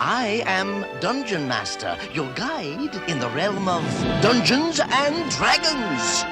I am Dungeon Master, your guide in the realm of Dungeons and Dragons.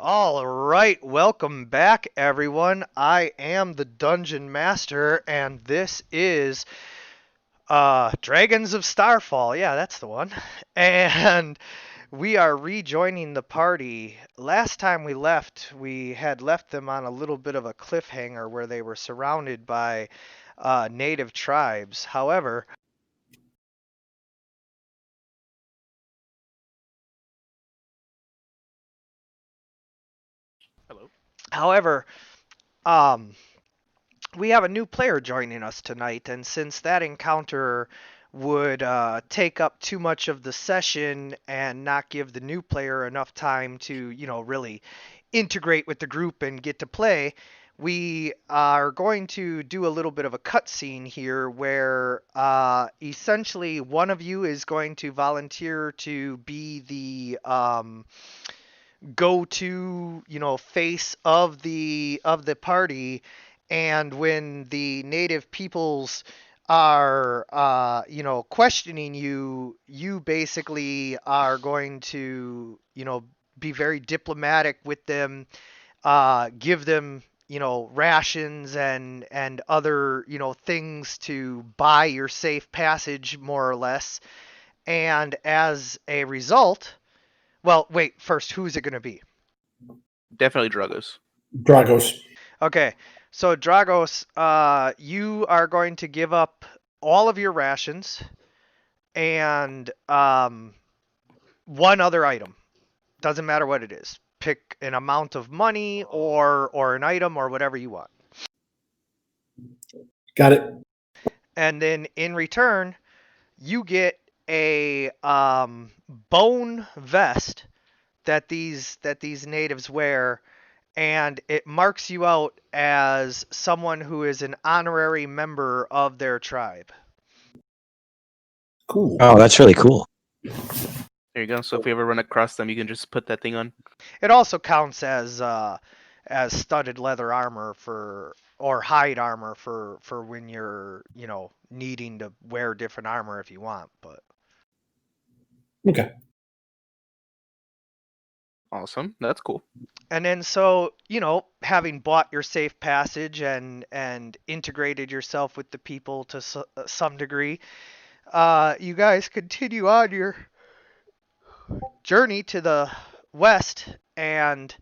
All right, welcome back, everyone. I am the Dungeon Master, and this is Dragons of Starfall. Yeah, that's the one. And we are rejoining the party. Last time we left, we had left them on a little bit of a cliffhanger where they were surrounded by native tribes. Hello. However, um, we have a new player joining us tonight, and since that encounter would take up too much of the session and not give the new player enough time to, really integrate with the group and get to play, we are going to do a little bit of a cutscene here where essentially one of you is going to volunteer to be the go-to, face of the party, and when the native peoples are questioning you, you basically are going to, be very diplomatic with them, give them, rations and other, things to buy your safe passage, more or less. And as a result, well, wait, first, who is it going to be? Definitely Dragos. Dragos. Okay, so Dragos, you are going to give up all of your rations and one other item. Doesn't matter what it is. Pick an amount of money or an item or whatever you want. Got it. And then in return, you get a bone vest that these natives wear, and it marks you out as someone who is an honorary member of their tribe. Cool. Oh, that's really cool. There you go. So if you ever run across them, you can just put that thing on. It also counts as studded leather armor or hide armor for when you're, needing to wear different armor if you want, but Okay. Awesome. That's cool. and then so, having bought your safe passage and integrated yourself with the people to some degree, you guys continue on your journey to the west and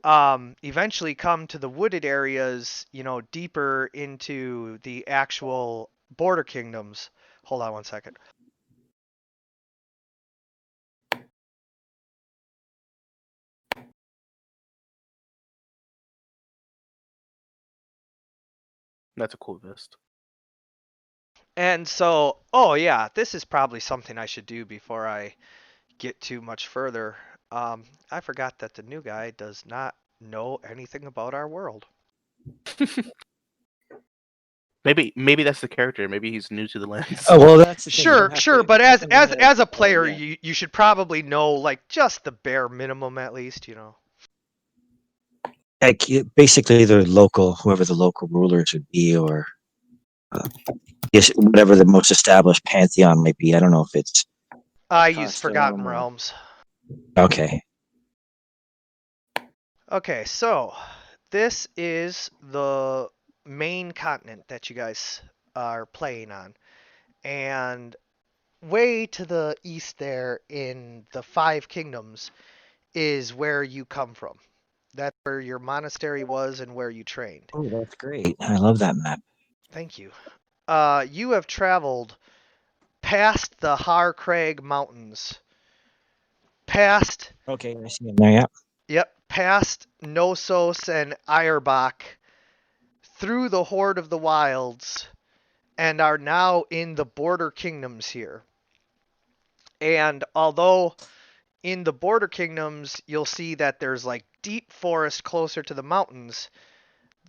eventually come to the wooded areas, deeper into the actual border kingdoms. Hold on one second. That's a cool vest. And so, oh yeah, this is probably something I should do before I get too much further. I forgot that the new guy does not know anything about our world. Maybe that's the character. Maybe he's new to the lens. Oh well, that's the thing. You Sure, don't have sure, to- but as you don't have a to- player, yeah. you should probably know like just the bare minimum at least, you know. Like basically the local, whoever the local rulers would be, or yes, whatever the most established pantheon might be. I don't know if it's I use Forgotten custom or Realms. okay. Okay, so this is the main continent that you guys are playing on. And way to the east there in the Five Kingdoms is where you come from. That's where your monastery was and where you trained. Oh, that's great. I love that map. Thank you. You have traveled past the Harcrag Mountains, past, Okay, I see him there. Yeah. yep, past Knossos and Eierbach, through the Horde of the Wilds, and are now in the Border Kingdoms here. And although in the Border Kingdoms you'll see that there's like deep forest closer to the mountains,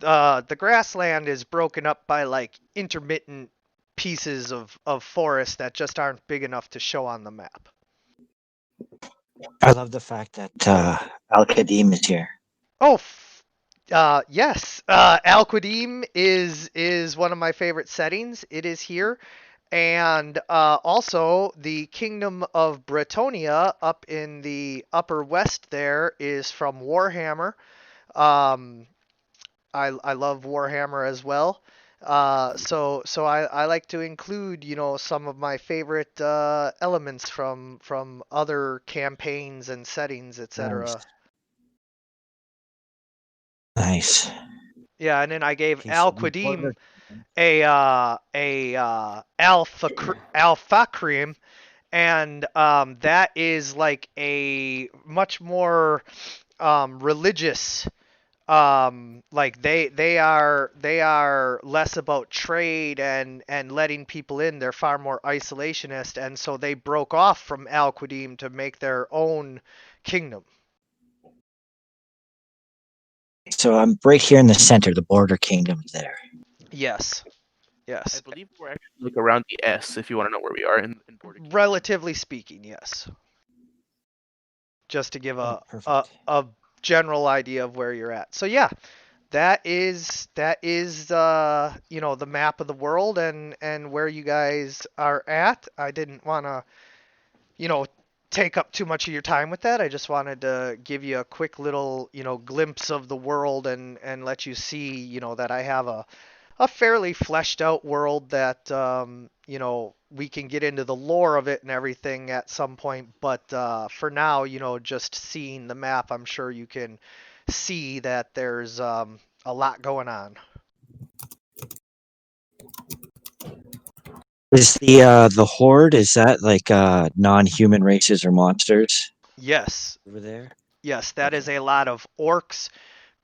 the grassland is broken up by like intermittent pieces of forest that just aren't big enough to show on the map. I love the fact that Al Qadim is here. Oh, yes. Al Qadim is one of my favorite settings. It is here, and also the Kingdom of Bretonia up in the upper west there is from Warhammer. Um, I love Warhammer as well. So I like to include some of my favorite elements from other campaigns and settings, Nice. etc. Nice. Yeah, and then I gave Okay, Al so the Qadim border. a alpha cream, and that is like a much more religious. Like they are less about trade and letting people in. They're far more isolationist, and so they broke off from Al Qadim to make their own kingdom. So I'm right here in the center. The border kingdom's there. Yes, I yes. believe we're actually like around the S. If you want to know where we are in Border Kingdom. Relatively speaking, yes. Just to give Oh, a perfect. general idea of where you're at. So yeah, that is the map of the world and where you guys are at. I didn't want to take up too much of your time with that. I just wanted to give you a quick little glimpse of the world and let you see that I have a fairly fleshed out world that we can get into the lore of it and everything at some point. But for now, just seeing the map, I'm sure you can see that there's a lot going on. Is the horde? Is that like non-human races or monsters Yes, over there? yes, that is Okay. a lot of orcs,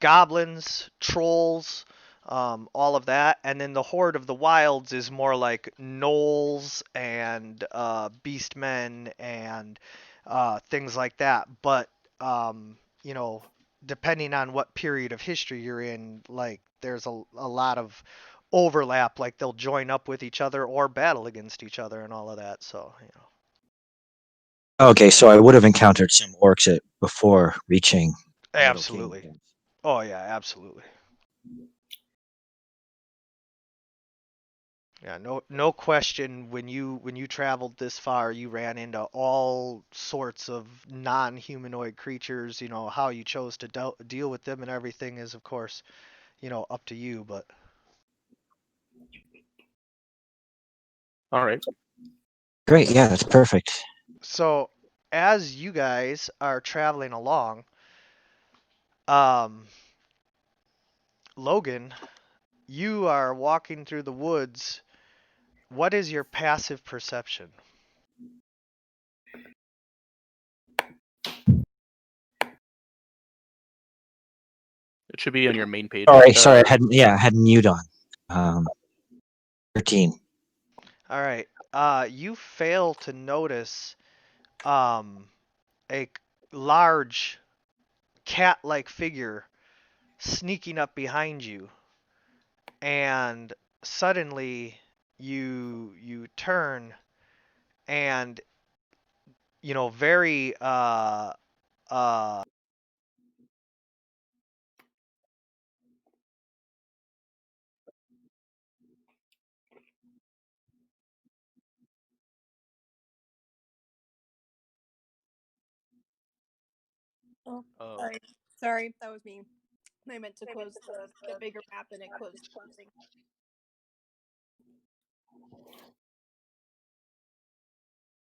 goblins, trolls, all of that. And then the Horde of the Wilds is more like gnolls and beastmen and things like that. But, um, you know, depending on what period of history you're in, like there's a lot of overlap. Like they'll join up with each other or battle against each other and all of that. So. Okay, so I would have encountered some orcs before reaching Middle Absolutely. Kingdom. Oh, yeah, absolutely. Yeah, no question. When you traveled this far, you ran into all sorts of non-humanoid creatures. How you chose to deal with them and everything is, of course, up to you. But All right. Great, yeah, that's perfect. so as you guys are traveling along, um, Logan, you are walking through the woods. What is your passive perception? It should be on your main page. Sorry, I had mute on. Um, 13. All right. You fail to notice a large cat-like figure sneaking up behind you, and suddenly you turn and very uh Oh, Oh. sorry. Sorry, that was me. I meant to close the bigger map and it closed closing.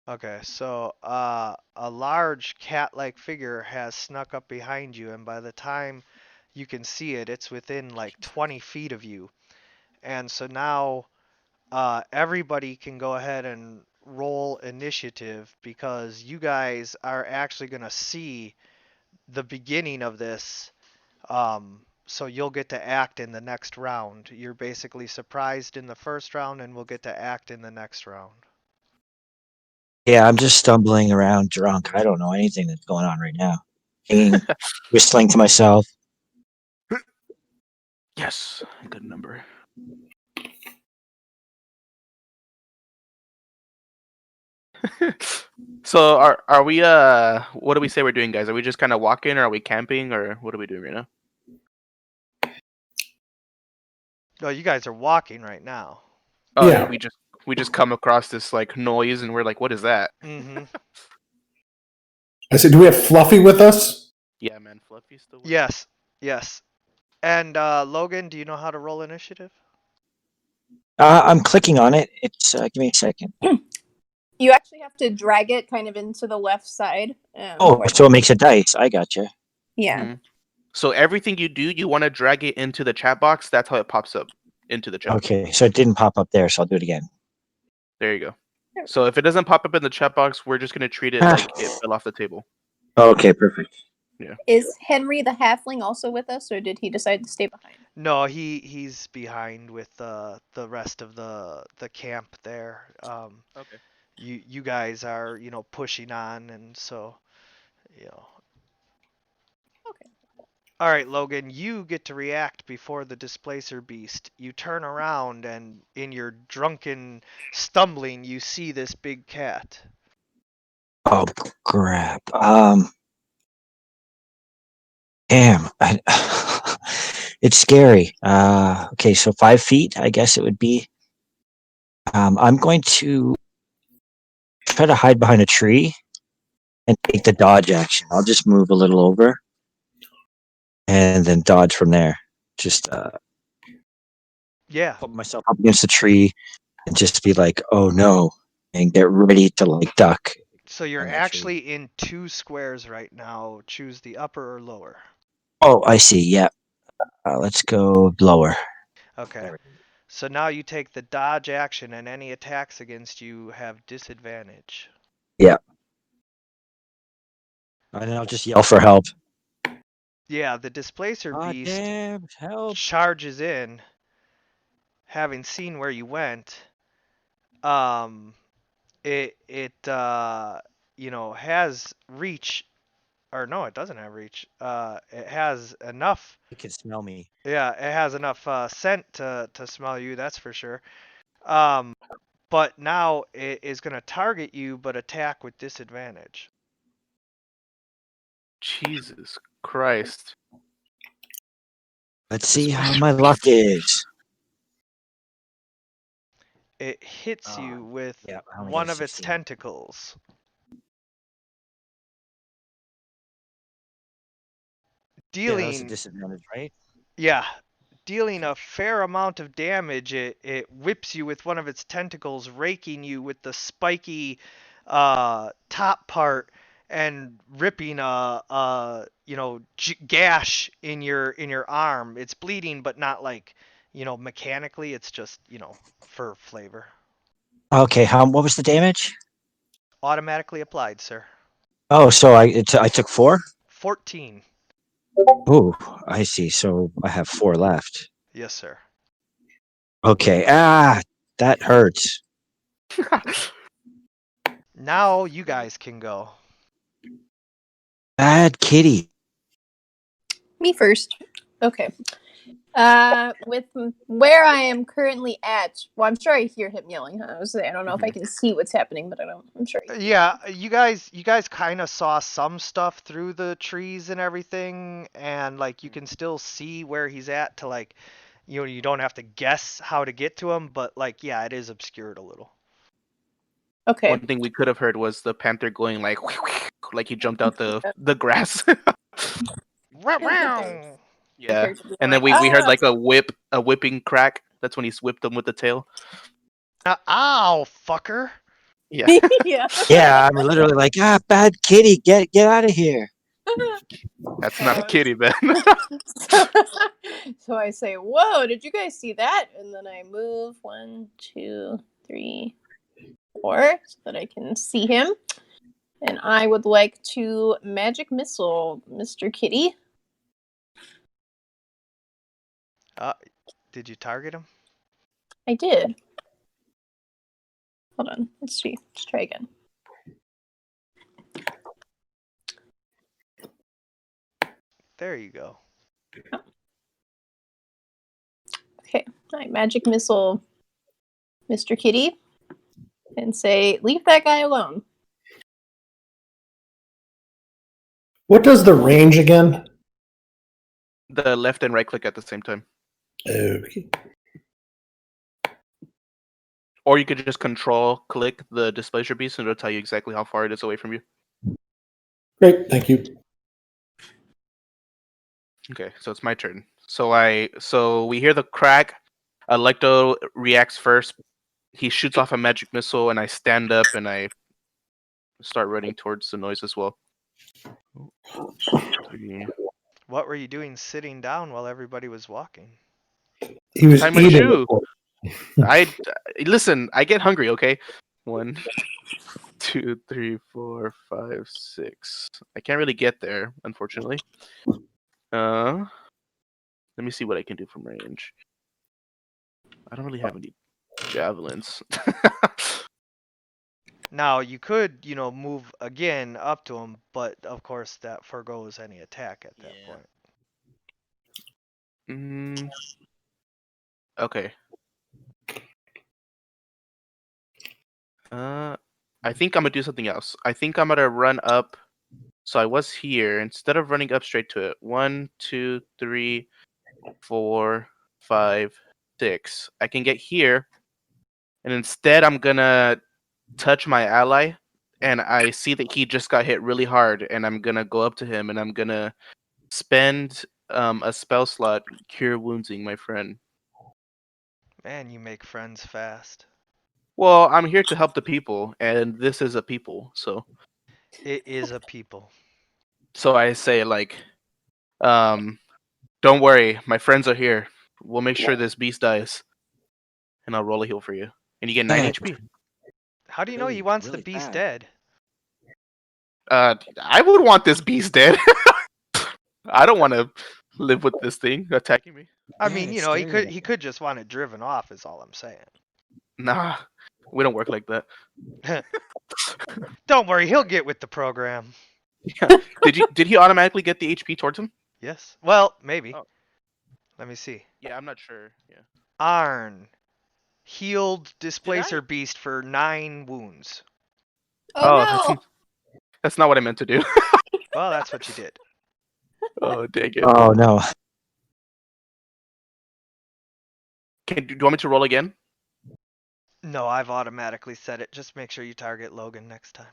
Okay, so a large cat-like figure has snuck up behind you, and by the time you can see it, it's within like 20 feet of you. And so now everybody can go ahead and roll initiative because you guys are actually going to see the beginning of this. So you'll get to act in the next round. You're basically surprised in the first round, and we'll get to act in the next round. Yeah, I'm just stumbling around drunk. I don't know anything that's going on right now. Singing, whistling to myself. Yes, good number. So are we what do we say we're doing, guys? Are we just kind of walking, or are we camping, or what are we doing right now? Oh, you guys are walking right now. Oh yeah, Yeah. we just come across this like noise and we're like, what is that? Mm-hmm. I said, do we have Fluffy with us? Yeah, man, Fluffy's still with us. Yes, yes. And Logan, do you know how to roll initiative? I'm clicking on it. It's give me a second. You actually have to drag it kind of into the left side. Oh, so it makes a dice. I gotcha. Yeah. Mhm. So everything you do, you want to drag it into the chat box. That's how it pops up into the chat. Okay, so it didn't pop up there, so I'll do it again. There you go. So if it doesn't pop up in the chat box, we're just gonna treat it like it fell off the table. Okay, perfect. Is Henry the halfling also with us, or did he decide to stay behind? No, he's behind with the rest of the camp there. Okay. You guys are pushing on, and so Okay. All right, Logan, you get to react before the displacer beast. You turn around, and in your drunken stumbling, you see this big cat. Oh crap. Damn. It's scary. Okay, so 5 feet, I guess it would be. I'm going to try to hide behind a tree and take the dodge action. I'll just move a little over and then dodge from there. Just Yeah. put myself up against the tree and just be like, "Oh no," and get ready to like duck. So you're On that tree. actually in 2 squares right now. Choose the upper or lower. Oh, I see. Yeah. Let's go lower. Okay. There we So now you take the dodge action, and any attacks against you have disadvantage. Yeah. And then I'll just yell for help. Yeah, the displacer God beast damn, help. charges in, having seen where you went. Um, it has reach, or no, it doesn't have reach. It has enough. It can smell me. Yeah, it has enough scent to smell you. That's for sure. Um, but now it is going to target you, but attack with disadvantage. Jesus Christ. Let's see how my luck is. It hits you with Yeah, I only got one a of its 16. tentacles. Yeah, that was a Dealing, disadvantage, right? yeah, dealing a fair amount of damage. It whips you with one of its tentacles, raking you with the spiky top part and ripping a gash in your arm. It's bleeding, but not like mechanically. It's just for flavor. Okay, what was the damage? Automatically applied, sir. Oh, so I took 4? 14. Oh, I see. So I have 4 left. Yes, sir. Okay. That hurts. Now you guys can go. Bad kitty. Me first. Okay. With where I am currently at, well, I'm sure I hear him yelling. I don't know if I can see what's happening, but I'm sure. Yeah, you guys kind of saw some stuff through the trees and everything, and like you can still see where he's at to like, you don't have to guess how to get to him, but like yeah, it is obscured a little. Okay. One thing we could have heard was the panther going like he jumped out the grass. Wow. Yeah, and then we heard like a whipping crack. That's when he whipped him with the tail. Ow, fucker. Yeah. Yeah. Yeah, I'm literally like, bad kitty, get out of here. That's not a kitty, Ben. So I say, "Whoa! Did you guys see that?" And then I move 1, 2, 3, 4 so that I can see him. And I would like to magic missile Mr. Kitty. Did you target him? I did. Hold on. Let's see. Let's try again. There you go. Okay. I magic missile Mr. Kitty and say, "Leave that guy alone." What does the range again? The left and right click at the same time. Okay. Or you could just control click the displacer beast and it'll tell you exactly how far it is away from you. Great, thank you. Okay, so it's my turn. So we hear the crack. Electo reacts first. He shoots off a magic missile, and I stand up and I start running towards the noise as well. 3. What were you doing sitting down while everybody was walking? He was Tie my eating. shoe. I listen. I get hungry. Okay, 1, 2, 3, 4, 5, 6. I can't really get there, unfortunately. Let me see what I can do from range. I don't really have any javelins. Now you could, move again up to him, but of course that forgoes any attack at that point. Okay. I think I'm gonna do something else. I think I'm gonna run up. So I was here. Instead of running up straight to it, 1, 2, 3, 4, 5, 6. I can get here, and instead I'm gonna touch my ally, and I see that he just got hit really hard, and I'm gonna go up to him, and I'm gonna spend a spell slot, cure woundsing my friend. Man, you make friends fast. Well, I'm here to help the people, and this is a people, so. It is a people. So I say like, don't worry, my friends are here. We'll make sure this beast dies, and I'll roll a heal for you, and you get 9 Yeah. HP. How do you know he wants the beast dead? I would want this beast dead. I don't want to live with this thing attacking me. I mean, he could just want it driven off. Is all I'm saying. Nah, we don't work like that. Don't worry, he'll get with the program. Did he automatically get the HP towards him? Yes. Well, maybe. Oh. Let me see. Yeah, I'm not sure. Yeah. Arn healed displacer beast for 9 wounds. Oh no! That's not what I meant to do. Well, that's what you did. Oh, dang it. Oh no. Do you want me to roll again? No, I've automatically set it. Just make sure you target Logan next time.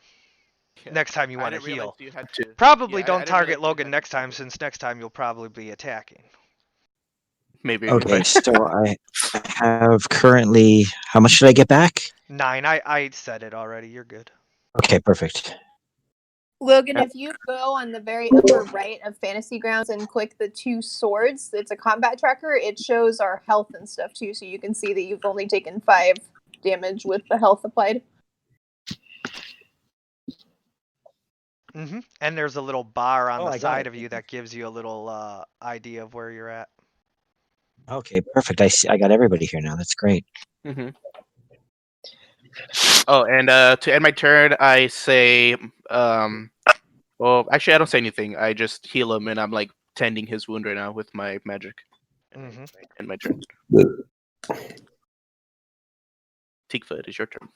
Yeah. Next time you I want to didn't realize heal. you had to. Probably Yeah, I don't didn't target realize you Logan had next to time, do it. since next time you'll probably be attacking. Maybe. Okay, so I have currently, how much did I get back? 9. I said it already. You're good. Okay, perfect. Logan, if you go on the very upper right of Fantasy Grounds and click the 2 swords, it's a combat tracker. It shows our health and stuff too, so you can see that you've only taken 5 damage with the health applied. And there's a little bar on the I got side it. of you that gives you a little idea of where you're at. Okay, perfect. I got everybody here now. That's great. Mm-hmm. Oh, and to end my turn, I say, well, actually, I don't say anything. I just heal him, and I'm like tending his wound right now with my magic Mm-hmm. and my turn. Tikva, it is your turn.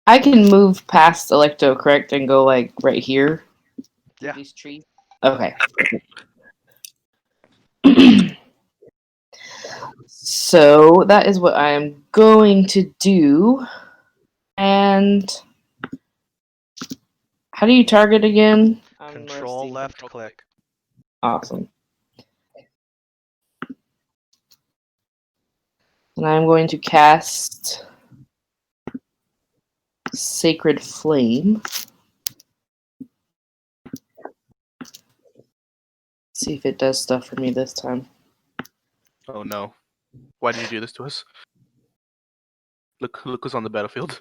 I can move past Electo, correct, and go like right here. Yeah. These trees. Okay. So that is what I am going to do. And how do you target again? I'm Control rusty. left click. Awesome. And I'm going to cast Sacred Flame. See if it does stuff for me this time. Oh no. Why did you do this to us? Look who's on the battlefield.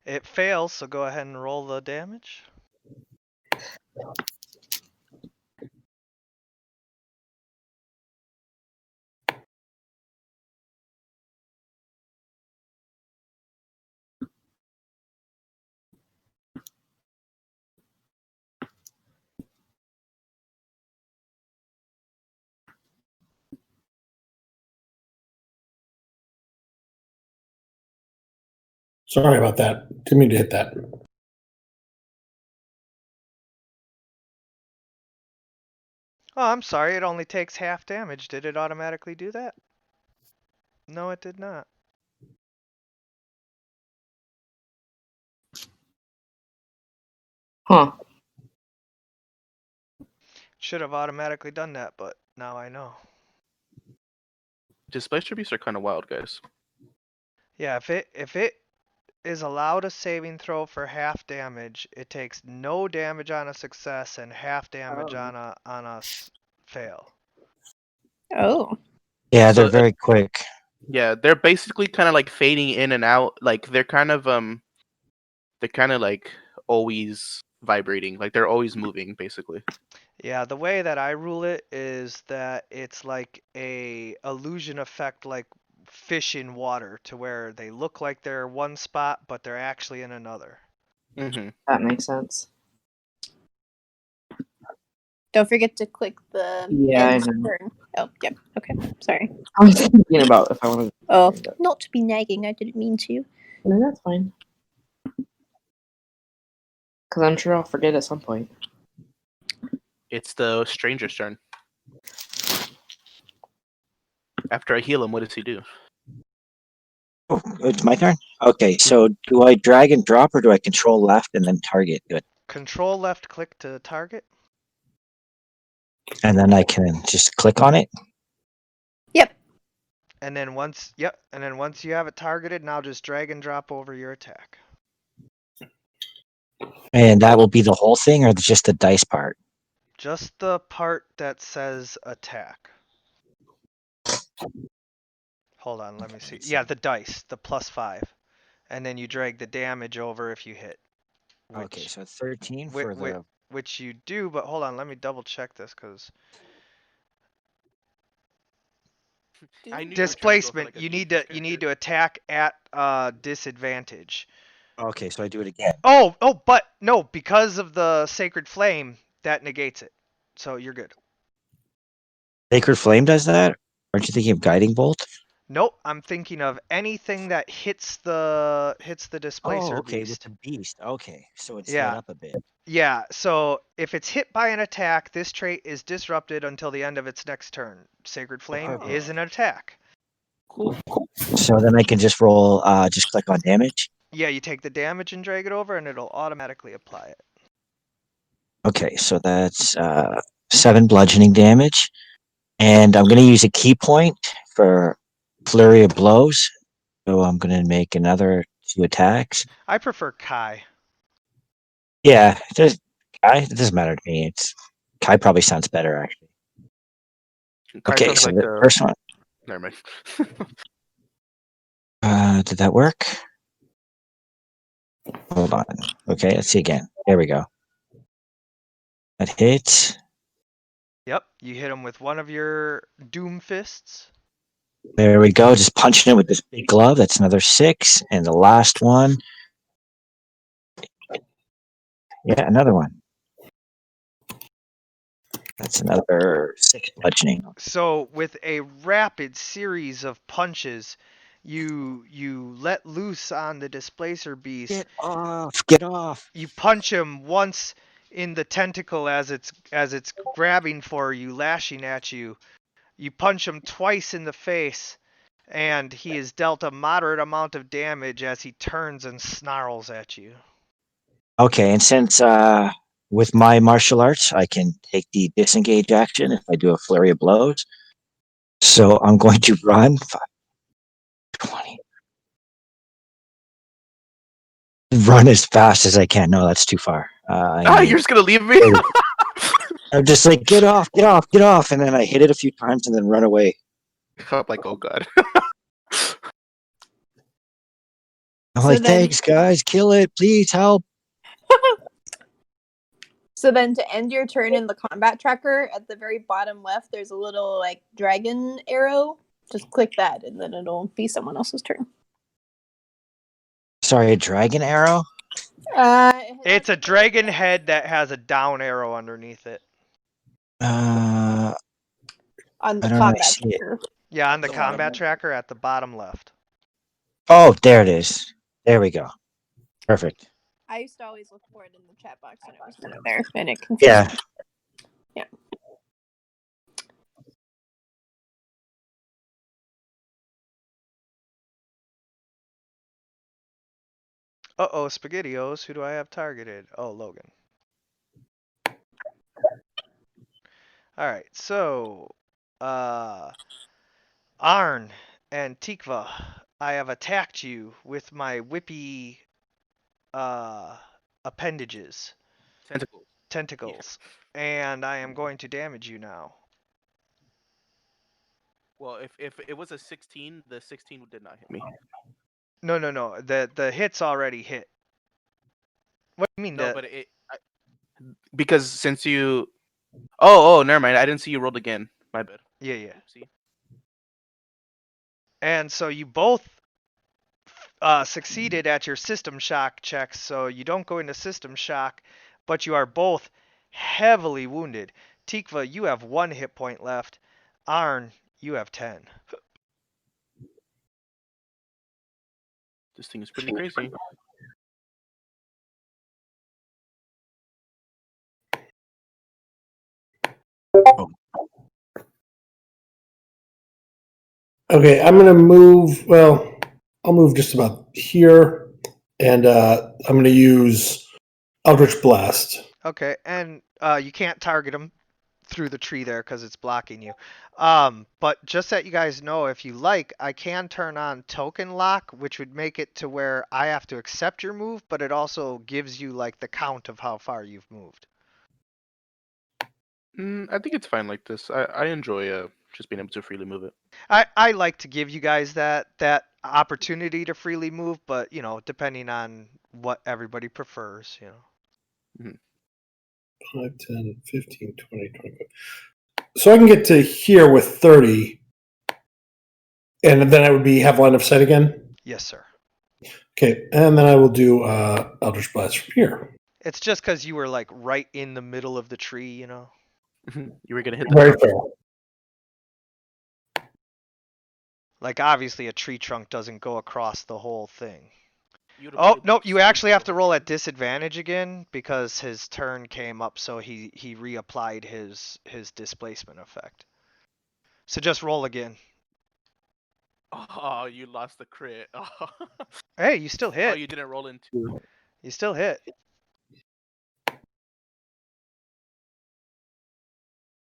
It fails, so go ahead and roll the damage. Sorry about that. Didn't mean to hit that. Oh, I'm sorry, it only takes half damage. Did it automatically do that? No, it did not. Huh. Should have automatically done that, but now I know. Displacer beasts are kind of wild, guys. Yeah, if it is allowed a saving throw for half damage, it takes no damage on a success and half damage on a fail. Oh. Yeah, So, they're very quick. Yeah, they're basically kind of like fading in and out. Like they're kind of like always vibrating. Like they're always moving, basically. Yeah, the way that I rule it is that it's like a illusion effect, like fish in water, to where they look like they're one spot, but they're actually in another. Mm-hmm. That makes sense. Don't forget to click the Yeah, I end know. turn. Oh, yep. Okay. Sorry. I was thinking about if I wanted to. Oh, not to be nagging. I didn't mean to. No, that's fine. Because I'm sure I'll forget at some point. It's the stranger's turn. After I heal him, what does he do? Oh, it's my turn? Okay, so do I drag and drop or do I control left and then target? Good. Control left click to target. And then I can just click on it. Yep. And then once you have it targeted, now just drag and drop over your attack. And that will be the whole thing or just the dice part? Just the part that says attack. Hold on, let me see. Yeah, the dice, the +5. And then you drag the damage over if you hit. Okay, so 13 for the... Which you do, but hold on, let me double check this, because I knew displacement, you need to attack at disadvantage. Okay, so I do it again. Oh, but no, because of the sacred flame, that negates it. So you're good. Sacred Flame does that? Aren't you thinking of Guiding Bolt? Nope, I'm thinking of anything that hits the displacer Oh, okay, with beast. the beast. Okay, so it's Yeah. lit up a bit. Yeah, so if it's hit by an attack, this trait is disrupted until the end of its next turn. Sacred Flame Perfect. is an attack. Cool. So then I can just roll, just click on damage. Yeah, you take the damage and drag it over, and it'll automatically apply it. Okay, so that's 7 bludgeoning damage. And I'm going to use a key point for Flurry of Blows. So I'm going to make another 2 attacks. I prefer Kai. Yeah, it doesn't matter to me. Kai probably sounds better, actually. Kai Okay, sounds so like the first one. Never mind. Did that work? Hold on. Okay, let's see again. There we go. That hits. Yep, you hit him with one of your Doom Fists. There we go. Just punching it with this big glove. That's another 6. And the last one. Yeah, another one. That's another 6 bludgeoning. So with a rapid series of punches, you let loose on the displacer beast. Get off! Get off! You punch him once in the tentacle as it's grabbing for you, lashing at you. You punch him twice in the face, and he is dealt a moderate amount of damage as he turns and snarls at you. Okay, and since with my martial arts, I can take the disengage action if I do a flurry of blows. So I'm going to run 5, 20. Run as fast as I can. No, that's too far. You're just gonna leave me? I'm just like, get off, get off, get off. And then I hit it a few times and then run away. I'm like, oh god. I'm So like, then- thanks, guys. Kill it. Please help. So then to end your turn in the combat tracker, at the very bottom left, there's a little like dragon arrow. Just click that and then it'll be someone else's turn. Sorry, a dragon arrow? It's a dragon head that has a down arrow underneath it. Uh, on the I don't really combat see it. tracker. Yeah, on the combat tracker at the bottom left. Oh, there it is. There we go. Perfect. I used to always look for it in the chat box when it was not there, and it confused Yeah. me. Yeah. Uh-oh, SpaghettiOs. Who do I have targeted? Oh, Logan. Alright, so... Arn and Tikva, I have attacked you with my whippy... appendages. Tentacles. And I am going to damage you now. Well, if it was a 16, the 16 did not hit me. No. The hit's already hit. What do you mean? No, but because since you... Oh, never mind. I didn't see you rolled again. My bad. Yeah. See? And so you both succeeded at your system shock checks, so you don't go into system shock, but you are both heavily wounded. Tikva, you have 1 hit point left. Arn, you have 10. This thing is pretty crazy. Okay, I'm gonna move. Well, I'll move just about here, and I'm gonna use Eldritch Blast. Okay, and you can't target him through the tree there because it's blocking you. But just that you guys know, if you like, I can turn on token lock, which would make it to where I have to accept your move, but it also gives you like the count of how far you've moved. I think it's fine like this. I enjoy just being able to freely move it. I like to give you guys that opportunity to freely move, but you know, depending on what everybody prefers, you know. 5, 10, 15, 20, 25. So I can get to here with 30, and then I would have line of sight again? Yes, sir. Okay, and then I will do Eldritch Blast from here. It's just because you were like right in the middle of the tree, you know. You were gonna hit the Very top. fair. Like obviously a tree trunk doesn't go across the whole thing. You'd Oh, avoid no, the you actually have to super roll hard. at disadvantage again because his turn came up, so he reapplied his displacement effect. So just roll again. Oh, you lost the crit. Oh, Hey, you still hit. you didn't roll into. You still hit.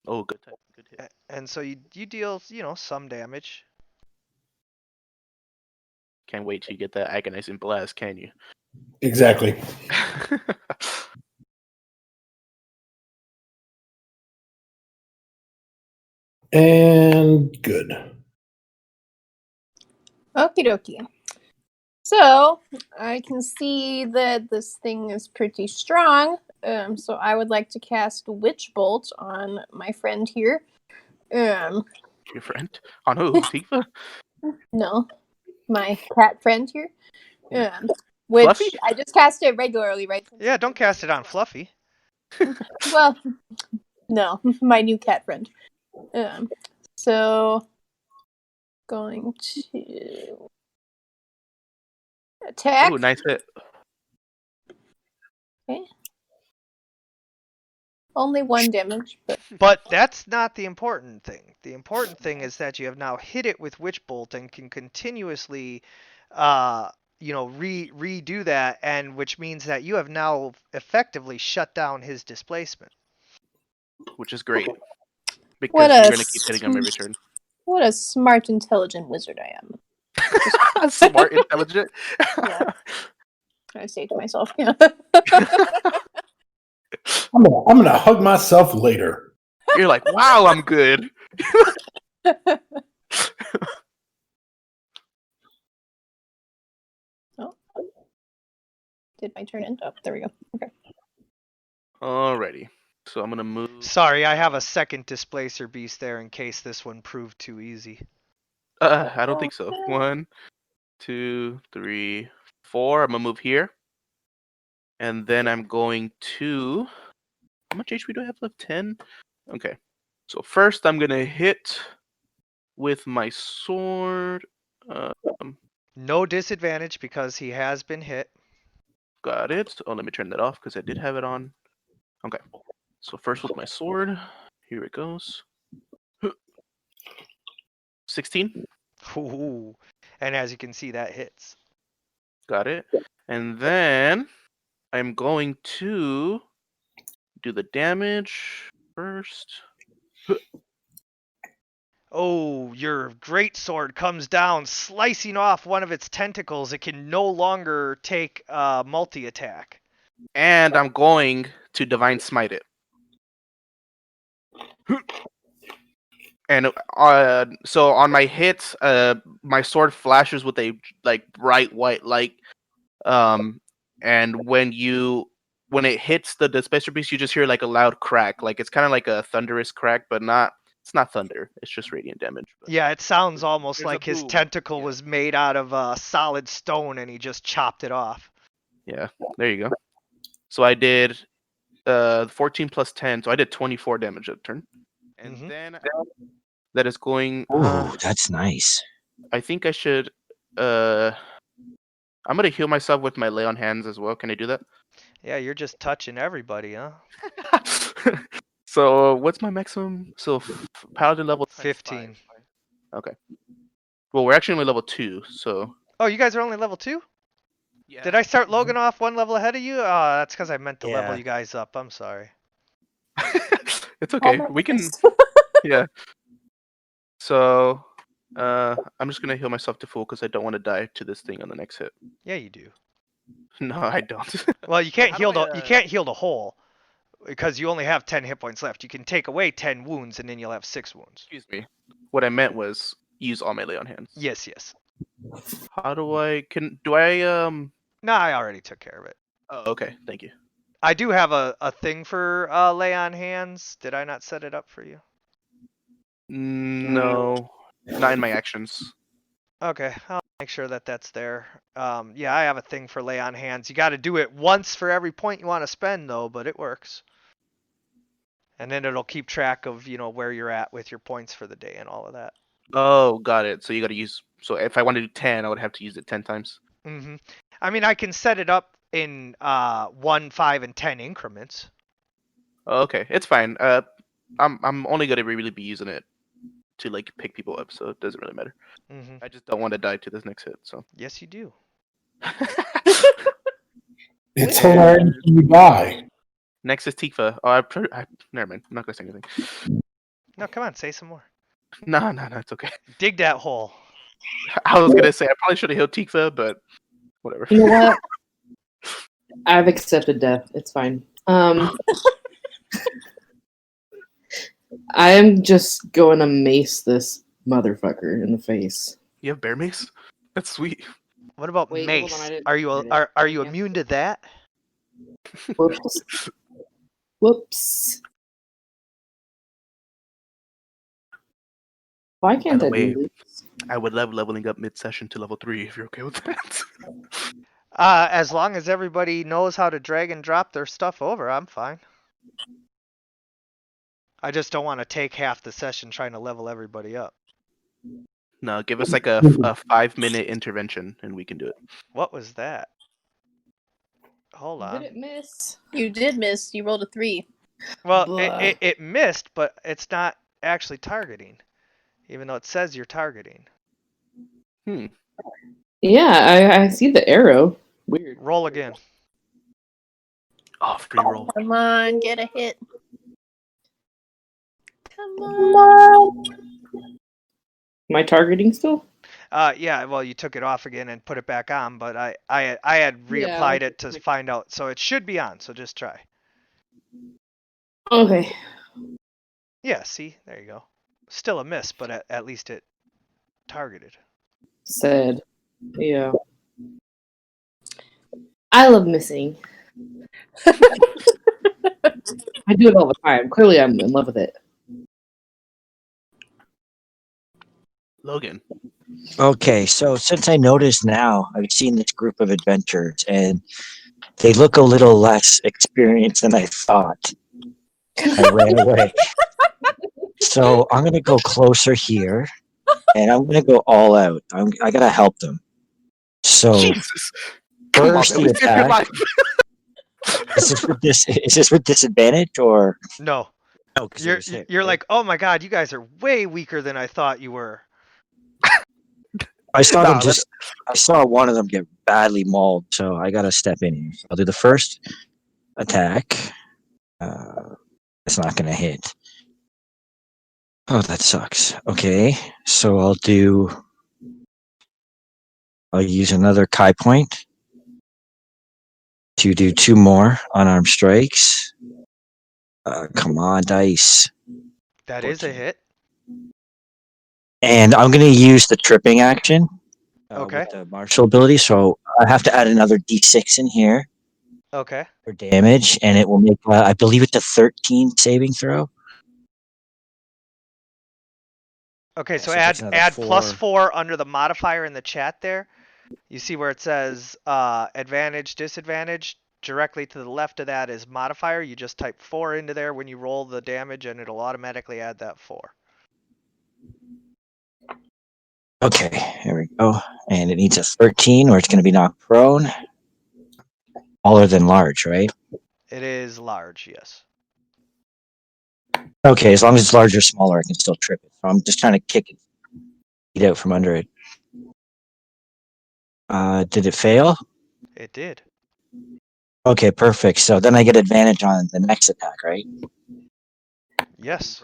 Oh, good type. Good hit. And so you deal, you know, some damage. Can't wait till you get that agonizing blast, can you? Exactly. And good. Okie dokie. So I can see that this thing is pretty strong. So I would like to cast Witch Bolt on my friend here. Your friend? On who? Tifa? No, my cat friend here. Which Fluffy? I just cast it regularly, right? Yeah, don't cast it on Fluffy. Well, No, my new cat friend. So going to attack. Ooh, nice hit. Okay. Only 1 damage, but But that's not the important thing. The important thing is that you have now hit it with Witch Bolt and can continuously, redo that, and which means that you have now effectively shut down his displacement. Which is great. What Because a you're going to keep hitting him every turn. what a smart, intelligent wizard I am. Smart, intelligent. Yeah. I say to myself, yeah. I'm gonna hug myself later. You're like, wow, I'm good. Oh. Did my turn end? Oh, there we go. Okay. Alrighty. So I'm going to move. Sorry, I have a second displacer beast there in case this one proved too easy. I don't think so. 1, 2, 3, 4. I'm going to move here. And then I'm going to. How much HP do I have left? 10? Okay. So first I'm going to hit with my sword. No disadvantage because he has been hit. Got it. Oh, let me turn that off because I did have it on. Okay. So first with my sword. Here it goes. 16. Ooh. And as you can see, that hits. Got it. And then I'm going to do the damage first. Oh, your great sword comes down, slicing off one of its tentacles. It can no longer take multi-attack. And I'm going to Divine Smite it. And so on my hit, my sword flashes with a like bright white light. And when it hits the displacer beast, you just hear like a loud crack. Like it's kind of like a thunderous crack, but it's not thunder. It's just radiant damage. But Yeah, it sounds almost there's a like his boom. tentacle Yeah. was made out of solid stone and he just chopped it off. Yeah, there you go. So I did 14 plus 10, so I did 24 damage that turn. And then that is going. Ooh, that's nice. I think I should. I'm gonna heal myself with my lay on hands as well. Can I do that? Yeah, you're just touching everybody, huh? So what's my maximum? So paladin level times 15. 5. Okay. Well, we're actually only level 2, so. Oh, you guys are only level 2? Yeah. Did I start Logan off one level ahead of you? That's because I meant to level Yeah. you guys up. I'm sorry. It's okay. Oh my We can. goodness. Yeah. So, I'm just gonna heal myself to full because I don't want to die to this thing on the next hit. Yeah, you do. No, I don't. Well, you can't How heal do the I, you can't heal the whole because you only have 10 hit points left. You can take away 10 wounds and then you'll have 6 wounds. Excuse me. What I meant was use all my lay on hands. Yes, yes. How do I? Do I? No, I already took care of it. Oh, okay. Thank you. I do have a thing for lay on hands. Did I not set it up for you? No, not in my actions. Okay, I'll make sure that that's there. Yeah, I have a thing for lay on hands. You got to do it once for every point you want to spend, though, but it works. And then it'll keep track of where you're at with your points for the day and all of that. Oh, got it. So you got to use. So if I want to do 10, I would have to use it 10 times. Mm-hmm. I mean, I can set it up in 1, 5, and 10 increments. Oh, okay, it's fine. I'm only gonna really be using it to like pick people up, so it doesn't really matter. Mm-hmm. I just don't want to die to this next hit. So. Yes, you do. It's hilarious when you die. Next is Tifa. Oh, never mind. I'm not gonna say anything. No, come on, say some more. No, it's okay. Dig that hole. I was gonna say I probably should have healed Tifa, but whatever. You know what? I've accepted death. It's fine. I am just going to mace this motherfucker in the face. You have bear mace? That's sweet. What about Wait, hold on, mace? I didn't Are you read it. are you Yeah. immune to that? Whoops. Whoops. Why can't the I way- do this? I would love leveling up mid-session to level 3 if you're okay with that. As long as everybody knows how to drag and drop their stuff over, I'm fine. I just don't want to take half the session trying to level everybody up. No, give us like a 5-minute intervention and we can do it. What was that? Hold Did on. it miss? You did miss. You rolled a 3. Well, Blah. it missed, but it's not actually targeting, even though it says you're targeting. Yeah, I see the arrow. Weird. Roll again. Oh, free roll. Come on, get a hit. Come on. Am I targeting still? Yeah, well, you took it off again and put it back on, but I had reapplied it to find out, so it should be on. So just try. Okay. Yeah, see, there you go. Still a miss, but at least it targeted. Sad. Yeah. I love missing. I do it all the time. Clearly, I'm in love with it. Logan. Okay, so since I noticed now, I've seen this group of adventurers, and they look a little less experienced than I thought. I ran away. So I'm gonna go closer here, and I'm gonna go all out. I gotta help them. So Jesus. Come on, first man. the We saved your attack. life. Is this with disadvantage or No, no? Because it was hit. you're right? like, oh my god, you guys are way weaker than I thought you were. I saw Nah, them just. I saw one of them get badly mauled, so I gotta step in here. I'll do the first attack. It's not gonna hit. Oh, that sucks. Okay, so I'll use another Kai point to do 2 more unarmed strikes. Come on, dice. That is a 14. hit. And I'm gonna use the tripping action. Okay. With the martial ability, so I have to add another D6 in here Okay. for damage, and it will make, I believe it's a 13 saving throw. Okay, Yeah, so so it takes add another +4 under the modifier in the chat there. You see where it says advantage, disadvantage. Directly to the left of that is modifier. You just type 4 into there when you roll the damage, and it'll automatically add that 4. Okay, here we go. And it needs a 13, or it's going to be knocked prone. Smaller than large, right? It is large, yes. Okay, as long as it's large or smaller, I can still trip it. So I'm just trying to kick it out from under it. Did it fail? It did. Okay, perfect. So then I get advantage on the next attack, right? Yes.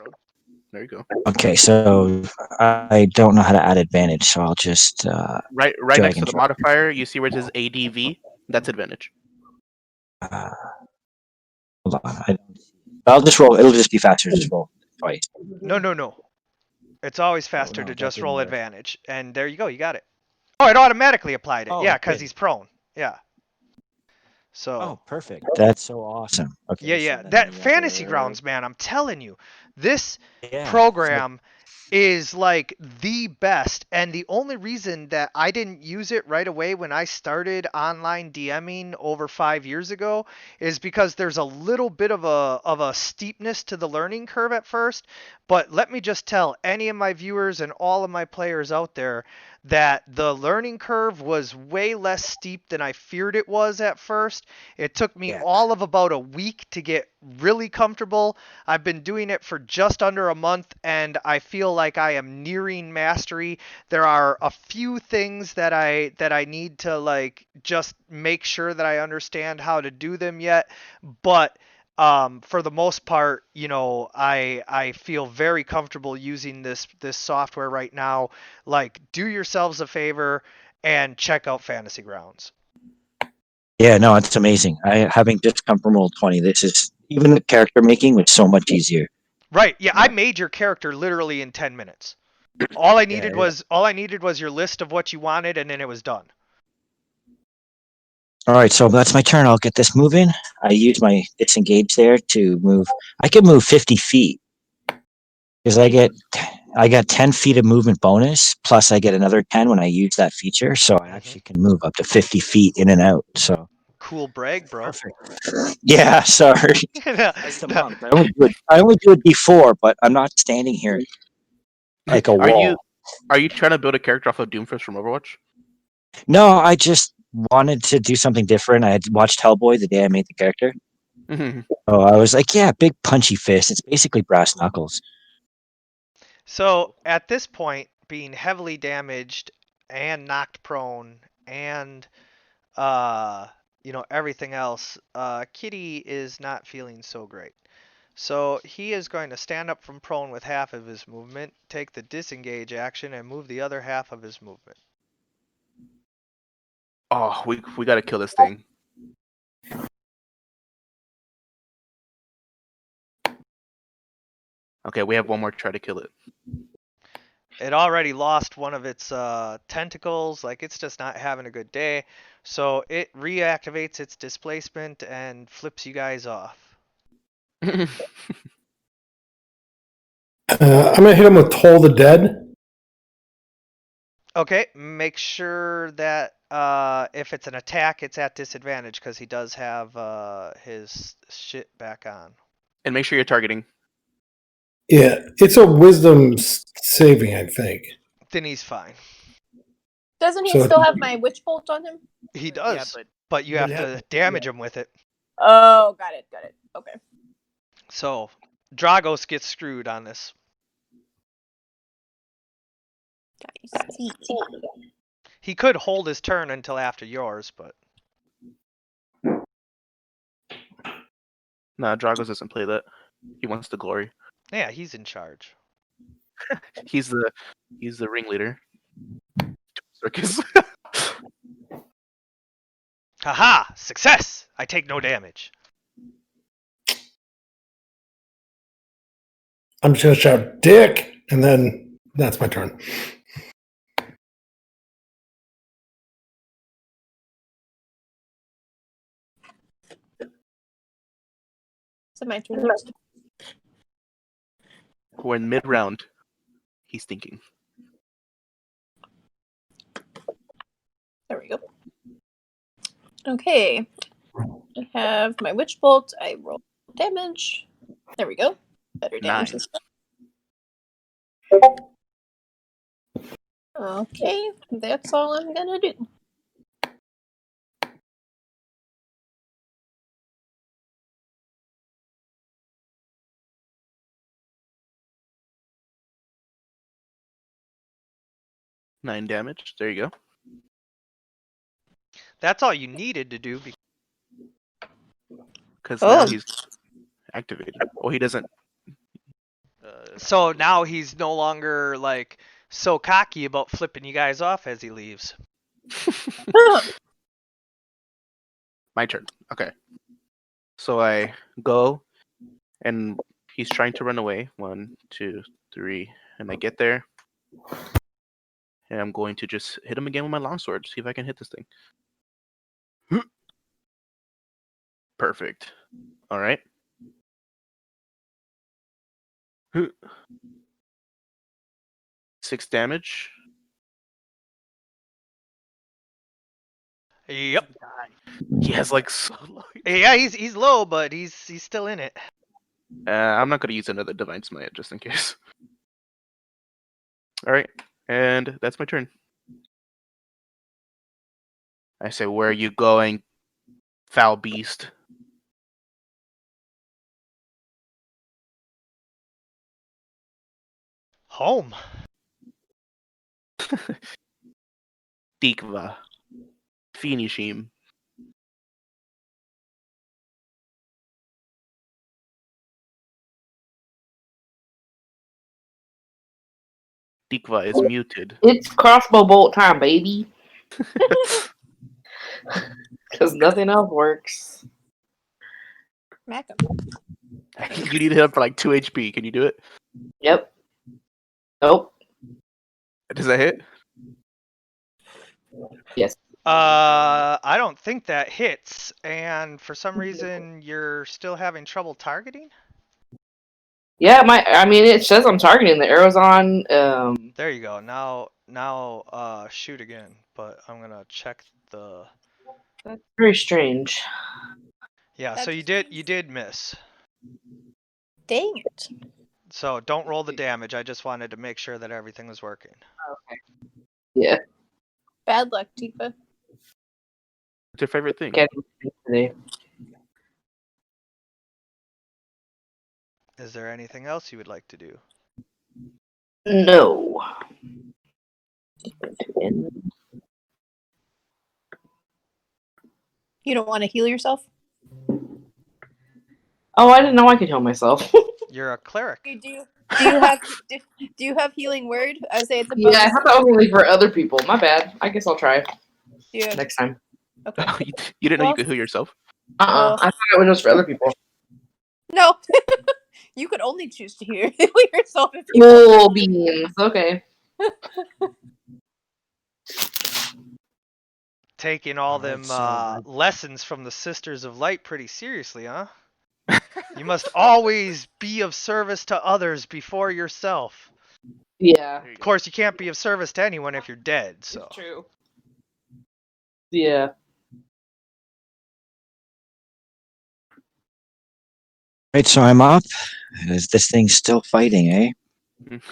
There you go. Okay, so I don't know how to add advantage, so I'll just Right drag next to and the drop. modifier, you see where it says ADV. That's advantage. Hold on. I'll just roll. It'll just be faster to just roll twice. No. It's always faster no, to that just didn't roll work. advantage. And there you go, you got it. Oh, it automatically applied it. Oh, Yeah, it because did. he's prone. Yeah. So. Oh, perfect. That's so awesome. Okay. Yeah. So then That the Fantasy other- Grounds, man, I'm telling you, this Yeah. program is like the best, and the only reason that I didn't use it right away when I started online DMing over 5 years ago is because there's a little bit of a steepness to the learning curve at first. But let me just tell any of my viewers and all of my players out there that the learning curve was way less steep than I feared it was at first. It took me all of about a week to get really comfortable. I've been doing it for just under a month, and I feel like I am nearing mastery. There are a few things that I need to like just make sure that I understand how to do them yet, but for the most part, you know, I feel very comfortable using this software right now. Like, do yourselves a favor and check out Fantasy Grounds. Yeah, no, it's amazing. Having just come from Roll20, this is even the character making was so much easier. Right. Yeah, I made your character literally in 10 minutes. All I needed was your list of what you wanted, and then it was done. All right, so that's my turn. I'll get this moving. I use my disengage there to move. I can move 50 feet because I got 10 feet of movement bonus, plus I get another 10 when I use that feature. So I actually can move up to 50 feet in and out. So cool brag, bro. Perfect. Yeah, sorry. No, That's the no. monk. I only do it before, but I'm not standing here like a wall. Are you trying to build a character off of Doomfist from Overwatch? No, I just wanted to do something different. I had watched Hellboy the day I made the character. Oh, I was like, yeah, big punchy fist. It's basically brass knuckles. So at this point, being heavily damaged and knocked prone and everything else, Kitty is not feeling so great. So he is going to stand up from prone with half of his movement, take the disengage action, and move the other half of his movement. Oh, we gotta kill this thing. Okay, we have one more try to kill it. It already lost one of its tentacles, like it's just not having a good day. So it reactivates its displacement and flips you guys off. I'm gonna hit him with Toll the Dead. Okay, make sure that if it's an attack, it's at disadvantage because he does have his shit back on. And make sure you're targeting. Yeah, it's a Wisdom saving, I think. Then he's fine. Doesn't he So- still have my witch bolt on him? He does, Yeah, but you have to damage him with it. Oh, got it. Okay. So Dragos gets screwed on this. Nice. He could hold his turn until after yours, but Nah, Dragos doesn't play that. He wants the glory. yeah, he's in charge. He's the ringleader. Circus. Haha! Success! I take no damage. I'm just gonna shout "Dick," and then that's my turn. So my turn next. We're in mid round. He's thinking. There we go. Okay. I have my witch bolt. I roll damage. There we go. Better damage 9. this time. Okay, that's all I'm gonna do. Nine damage. There you go. That's all you needed to do. Because Oh. now he's activated. Oh, he doesn't. So now he's no longer like so cocky about flipping you guys off as he leaves. My turn. Okay. So I go, and he's trying to run away. 1, 2, 3, and I get there, and I'm going to just hit him again with my longsword. See if I can hit this thing. Perfect. All right. 6 damage. Yep. He has like so low. Yeah, he's low, but he's still in it. I'm not gonna use another divine smite just in case. All right, and that's my turn. I say, "Where are you going, foul beast?" Home. Tikva. Finish him. Tikva is muted. It's crossbow bolt time, baby. Because nothing else works. Smack him. You need to hit him for like 2 HP. Can you do it? Yep. Nope. Does that hit? Yes. I don't think that hits, and for some reason you're still having trouble targeting. Yeah, I mean, it says I'm targeting. The arrow's on. There you go. Now, shoot again. But I'm gonna check the That's very strange. Yeah, That so just you means- did miss. Dang it. So don't roll the damage. I just wanted to make sure that everything was working. Yeah. Bad luck, Tifa. What's your favorite thing? Getting today. Is there anything else you would like to do? No. You don't want to heal yourself? Oh, I didn't know I could heal myself. You're a cleric. You do. Do you have do you have healing word? I would say it's a Yeah, I bonus. thought that was only for other people. My bad. I guess I'll try Do you have, next time. okay. You didn't know you Well- could heal yourself? Oh. I thought it was just for other people. No. You could only choose to heal yourself if you Cool beans. Okay. Taking all Alright, them so lessons from the Sisters of Light pretty seriously, huh? You must always be of service to others before yourself. Yeah. There you Of go. course, you can't be of service to anyone if you're dead, so. It's true. Yeah. Right, so I'm up. Is this thing still fighting, eh?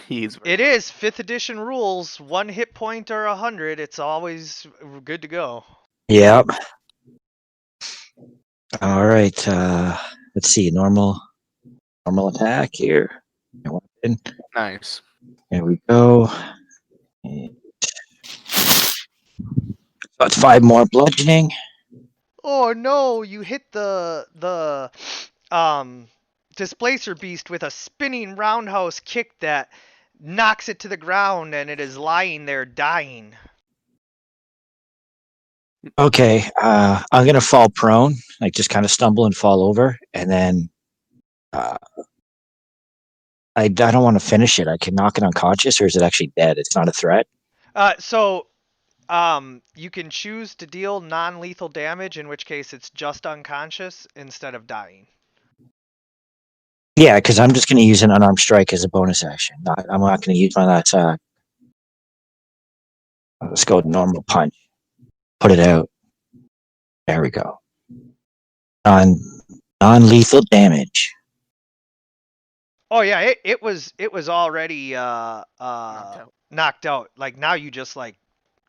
He's It is 5th edition rules, 1 hit point or 100. It's always good to go. Yep. All right. Let's see. Normal attack here. Weapon. nice. There we go. And got 5 more bludgeoning. Oh no, you hit the displacer beast with a spinning roundhouse kick that knocks it to the ground and it is lying there dying. Okay. I'm gonna fall prone, like just kind of stumble and fall over, and then I don't want to finish it. I can knock it unconscious, or is it actually dead? It's not a threat. So you can choose to deal non-lethal damage, in which case it's just unconscious instead of dying. Yeah, because I'm just gonna use an unarmed strike as a bonus action. I'm not gonna use my attack. Let's go normal punch. Put it out. There we go. Non-lethal damage. Oh yeah, it was already out. knocked out. Like now you just like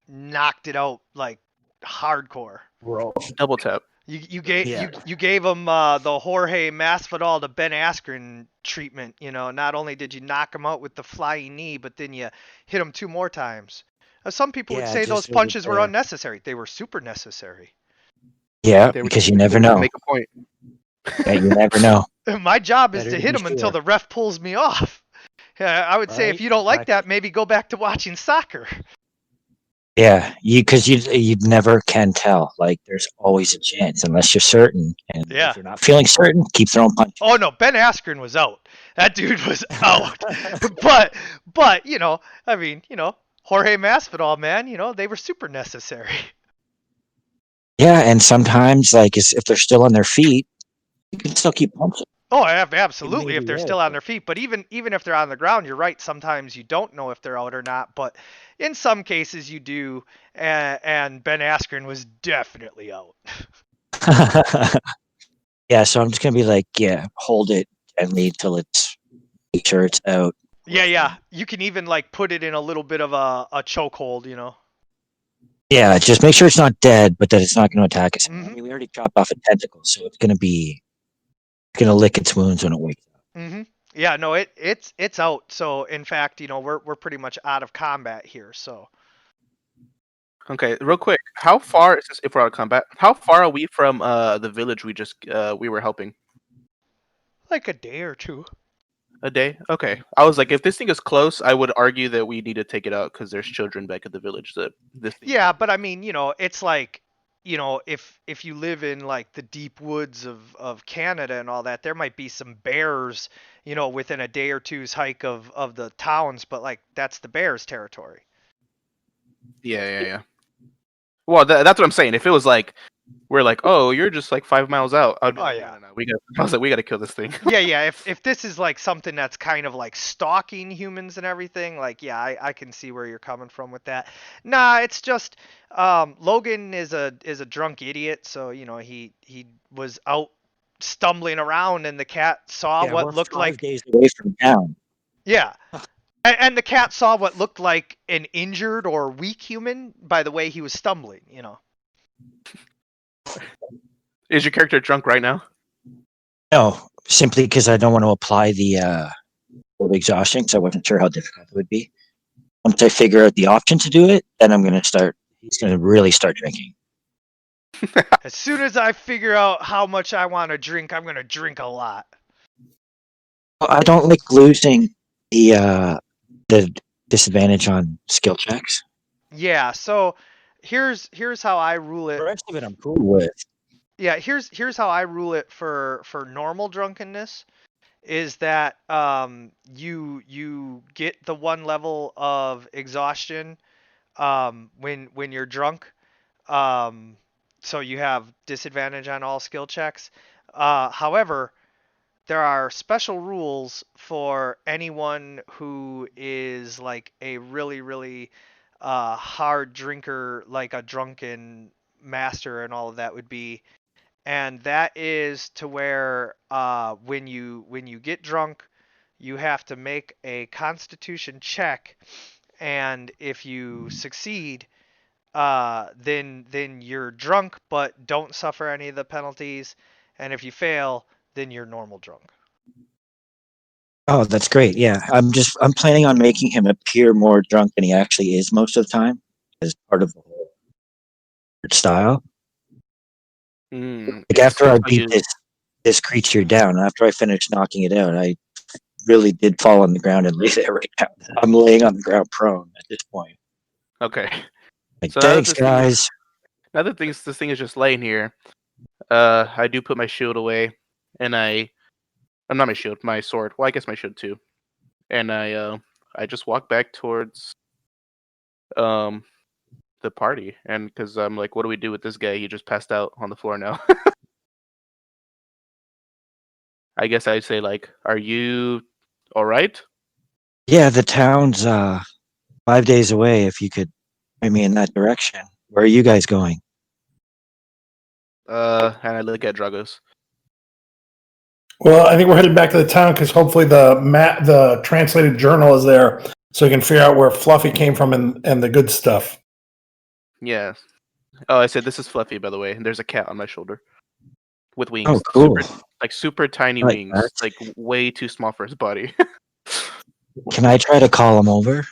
knocked it out like hardcore. Double tap. You gave Yeah. you gave him the Jorge Masvidal to Ben Askren treatment. You know, not only did you knock him out with the flying knee, but then you hit him 2 more times. Some people would Yeah, say just those so that punches were they're- unnecessary. They were super necessary. Yeah, They were because just you never to know. Make a point. Yeah, you never know. My job is Better to to hit be him until sure. the ref pulls me off. I would say if Right, you don't like that, exactly. maybe go back to watching soccer. Yeah, you never can tell. Like there's always a chance unless you're certain. And Yeah. if you're not feeling certain, keep throwing punches. Oh no, Ben Askren was out. That dude was out. but you know, I mean, you know, Jorge Masvidal, man, you know, they were super necessary. Yeah, and sometimes like if they're still on their feet, you can still keep punching. Oh, absolutely. If Maybe they're out, still on but- their feet, but even if they're on the ground, you're right. Sometimes you don't know if they're out or not, but in some cases you do. And Ben Askren was definitely out. Yeah, so I'm just gonna be like, yeah, hold it gently till it's make sure it's out. Yeah. You can even like put it in a little bit of a chokehold, you know. Yeah, just make sure it's not dead, but that it's not going to attack us. Mhm. I mean, we already chopped off a tentacle, so it's going to lick its wounds when it wakes up. Mhm. Yeah, no, it's out. So in fact, you know, we're pretty much out of combat here. So Okay, real quick. How far if we're out of combat? How far are we from the village we were helping? like a day or two. A day? Okay. I was like, if this thing is close, I would argue that we need to take it out because there's children back at the village. That this thing. Yeah, but I mean, you know, it's like, you know, if you live in like the deep woods of Canada and all that, there might be some bears, you know, within a day or two's hike of the towns, but like that's the bears' territory. Yeah. Well, that's what I'm saying. If it was like we're like, oh, you're just like 5 miles out. I'd be Oh, like, yeah. no. We got. I was like, we got to kill this thing. Yeah. If this is like something that's kind of like stalking humans and everything, like yeah, I can see where you're coming from with that. Nah, it's just Logan is a drunk idiot, so you know he was out stumbling around and the cat saw Yeah, what we're looked 5 days like away from town. yeah. And the cat saw what looked like an injured or weak human by the way he was stumbling, you know. Is your character drunk right now? No, simply because I don't want to apply the exhaustion, because I wasn't sure how difficult it would be. Once I figure out the option to do it, then I'm going to start. He's going to really start drinking. As soon as I figure out how much I want to drink, I'm going to drink a lot. I don't like losing the disadvantage on skill checks. Yeah, so here's how I rule it. The rest of it, I'm cool with. Yeah, here's how I rule it for normal drunkenness is that you get the one level of exhaustion when you're drunk. Um, so you have disadvantage on all skill checks. However, there are special rules for anyone who is like a really hard drinker, like a drunken master and all of that would be, and that is to where when you get drunk, you have to make a Constitution check, and if you succeed, then you're drunk but don't suffer any of the penalties, and if you fail, then you're normal drunk. Oh, that's great. Yeah, I'm planning on making him appear more drunk than he actually is most of the time, as part of the whole style. Like after So I beat this creature down, after I finished knocking it out, I really did fall on the ground and lay there right now. I'm laying on the ground prone at this point. Okay. Like, So thanks, guys. Now that this thing is just laying here, I do put my shield away, and I'm not my shield, my sword. Well, I guess my shield too, and I just walk back towards um the party, and because I'm like, what do we do with this guy? He just passed out on the floor now. I guess I'd say like, are you all right? Yeah, the town's 5 days away. If you could point me in that direction. Where are you guys going? And I look at Dragos. Well, I think we're headed back to the town because hopefully the translated journal is there, so we can figure out where Fluffy came from and the good stuff. Yeah. Oh, I said this is Fluffy, by the way. And there's a cat on my shoulder with wings. Oh, cool. Super tiny I like wings, that. like way too small for his body. Can I try to call him over?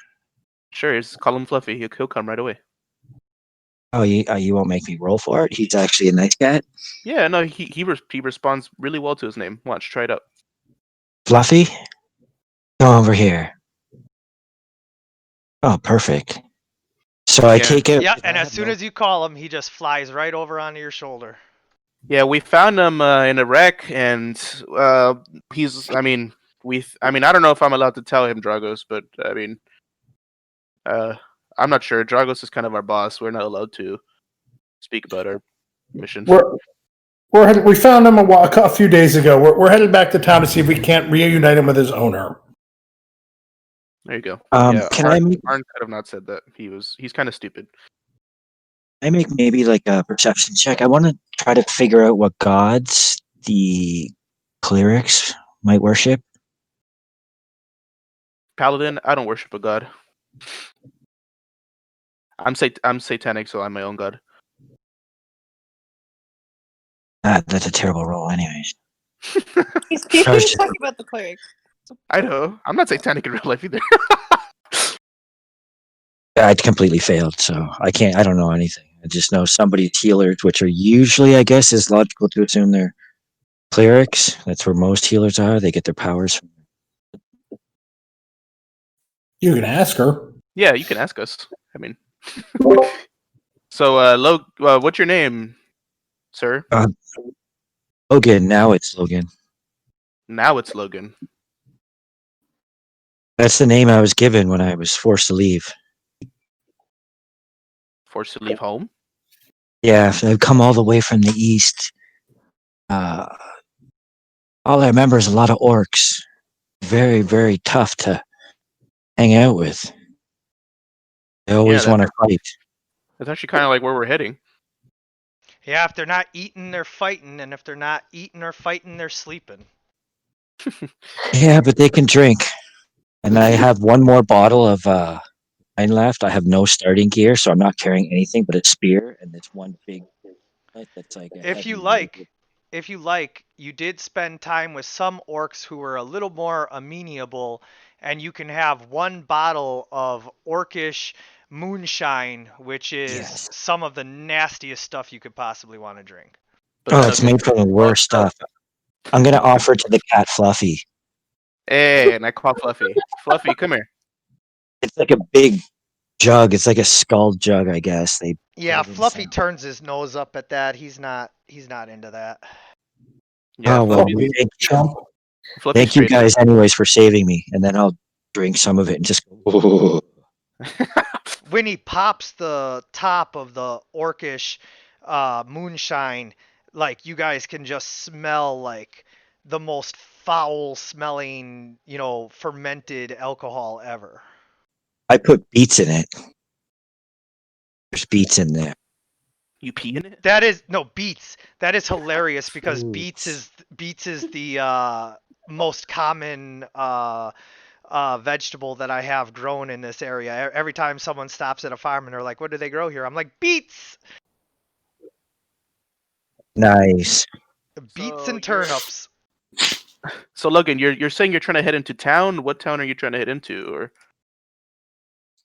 Sure, just call him Fluffy. He'll come right away. Oh, you won't make me roll for it? He's actually a nice cat. Yeah, no, he responds really well to his name. Watch, try it out. Fluffy? Come over here. Oh, perfect. So I Yeah. take it. Yeah, and as soon as you call him, he just flies right over onto your shoulder. Yeah, we found him in a wreck, and he's. I mean, I don't know if I'm allowed to tell him Dragos, but I mean, I'm not sure. Dragos is kind of our boss. We're not allowed to speak about our missions. We found him a few days ago. We're headed back to town to see if we can't reunite him with his owner. There you go. Can Arn could have not said that. He's kind of stupid. I make maybe like a perception check? I want to try to figure out what gods the clerics might worship. Paladin, I don't worship a god. I'm satanic, so I'm my own god. That's a terrible roll, anyways. He's I was just- talking about the cleric. I know. I'm not satanic in real life either. I completely failed, so I can't. I don't know anything. I just know somebody's healers, which are usually, I guess, is logical to assume they're clerics. That's where most healers are. They get their powers from. You can ask her. Yeah, you can ask us. I mean, so what's your name, sir? Logan. Now it's Logan. Now it's Logan. That's the name I was given when I was forced to leave. Forced to leave home. Yeah, if they've come all the way from the east. All I remember is a lot of orcs. Very, very tough to hang out with. They Yeah, always want to fight. that's actually kind of like where we're heading. Yeah, if they're not eating, they're fighting, and if they're not eating or fighting, they're sleeping. Yeah, but they can drink. And I have one more bottle of wine left. I have no starting gear, so I'm not carrying anything but a spear and this one big that's like a If you heavy loaded. like, you did spend time with some orcs who were a little more amenable, and you can have one bottle of orcish moonshine, which is Yes. some of the nastiest stuff you could possibly want to drink. But Oh, then it's it'll made get from the you worst fucked up. stuff. I'm gonna offer it to the cat Fluffy. Hey, and I call Fluffy. Fluffy, come here. It's like a big jug. It's like a skull jug, I guess. They Yeah, put it in Fluffy some. turns his nose up at that. He's not into that. Yeah, Oh well, Fluffy's Chump. Fluffy's thank you straight edge. guys, anyways, for saving me. And then I'll drink some of it and just go. When he pops the top of the orcish moonshine, like you guys can just smell like the most foul smelling, fermented alcohol ever. I put beets in it. There's beets in there. You pee in it? That is no beets. That is hilarious because Fruits. beets is the most common vegetable that I have grown in this area. Every time someone stops at a farm and they're like, "What do they grow here?" I'm like, "Beets, Nice. beets So and you're turnips." so Logan, you're saying you're trying to head into town? What town are you trying to head into? Or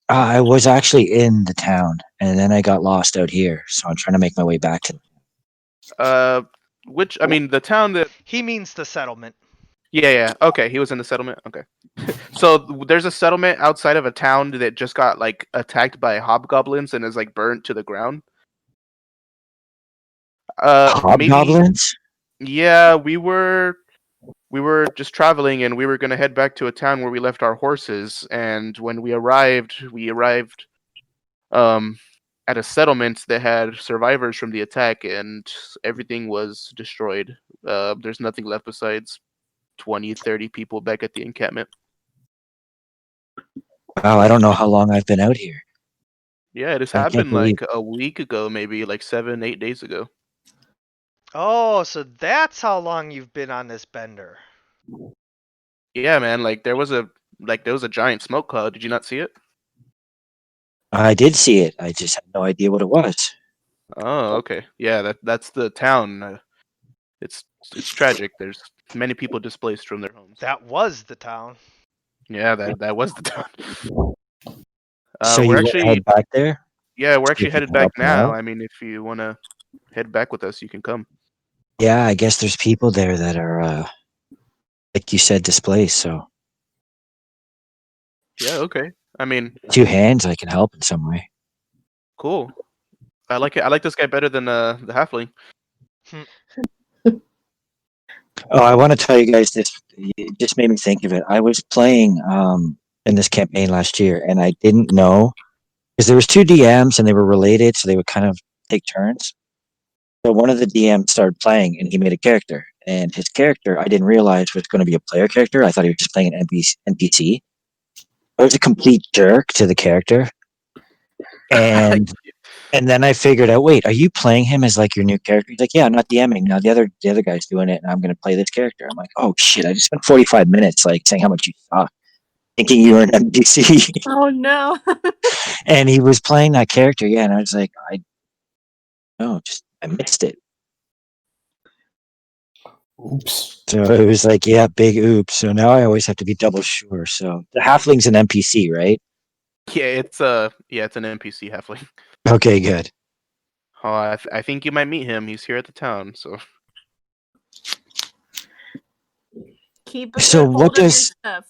I was actually in the town, and then I got lost out here, so I'm trying to make my way back to. which I mean the town that He means the settlement. yeah. Okay, he was in the settlement. Okay. So there's a settlement outside of a town that just got like attacked by hobgoblins and is like burnt to the ground. Maybe Hobgoblins? yeah, we were just traveling and we were gonna head back to a town where we left our horses. And when we arrived um at a settlement that had survivors from the attack, and everything was destroyed. There's nothing left besides 20, 30 people back at the encampment. Wow, I don't know how long I've been out here. Yeah, it has I can't happened believe. like a week ago, maybe like 7, 8 days ago. Oh, so that's how long you've been on this bender. Yeah, man, like there was a giant smoke cloud. Did you not see it? I did see it. I just had no idea what it was. Oh, okay. Yeah, that's the town. It's tragic. There's many people displaced from their homes. That was the town. Yeah, that was the town. So We're you want to head actually back there? we're See actually if you headed can back help me now. out? I mean, if you want to head back with us, you can come. Yeah, I guess there's people there that are, like you said, displaced. So Yeah, okay. I mean, 2 hands, I can help in some way. cool. I like it. I like this guy better than the halfling. Oh, I want to tell you guys this. It just made me think of it. I was playing in this campaign last year, and I didn't know because there was 2 DMs and they were related, so they would kind of take turns. So one of the DMs started playing, and he made a character, and his character I didn't realize was going to be a player character. I thought he was just playing an NPC. I was a complete jerk to the character, and and then I figured out, wait, are you playing him as like your new character? He's like, yeah, I'm not DMing now. The other guy's doing it, and I'm going to play this character. I'm like, oh shit! I just spent 45 minutes like saying how much you suck, thinking you were an NPC, Oh no. and he was playing that character. Yeah, and I was like, I missed it. Oops. So it was like, yeah, big oops. So now I always have to be double sure. So the halfling's an NPC, right? It's an NPC halfling. Okay, good. Oh, I think you might meet him. He's here at the town. So Keep a So good what hold of your does stuff.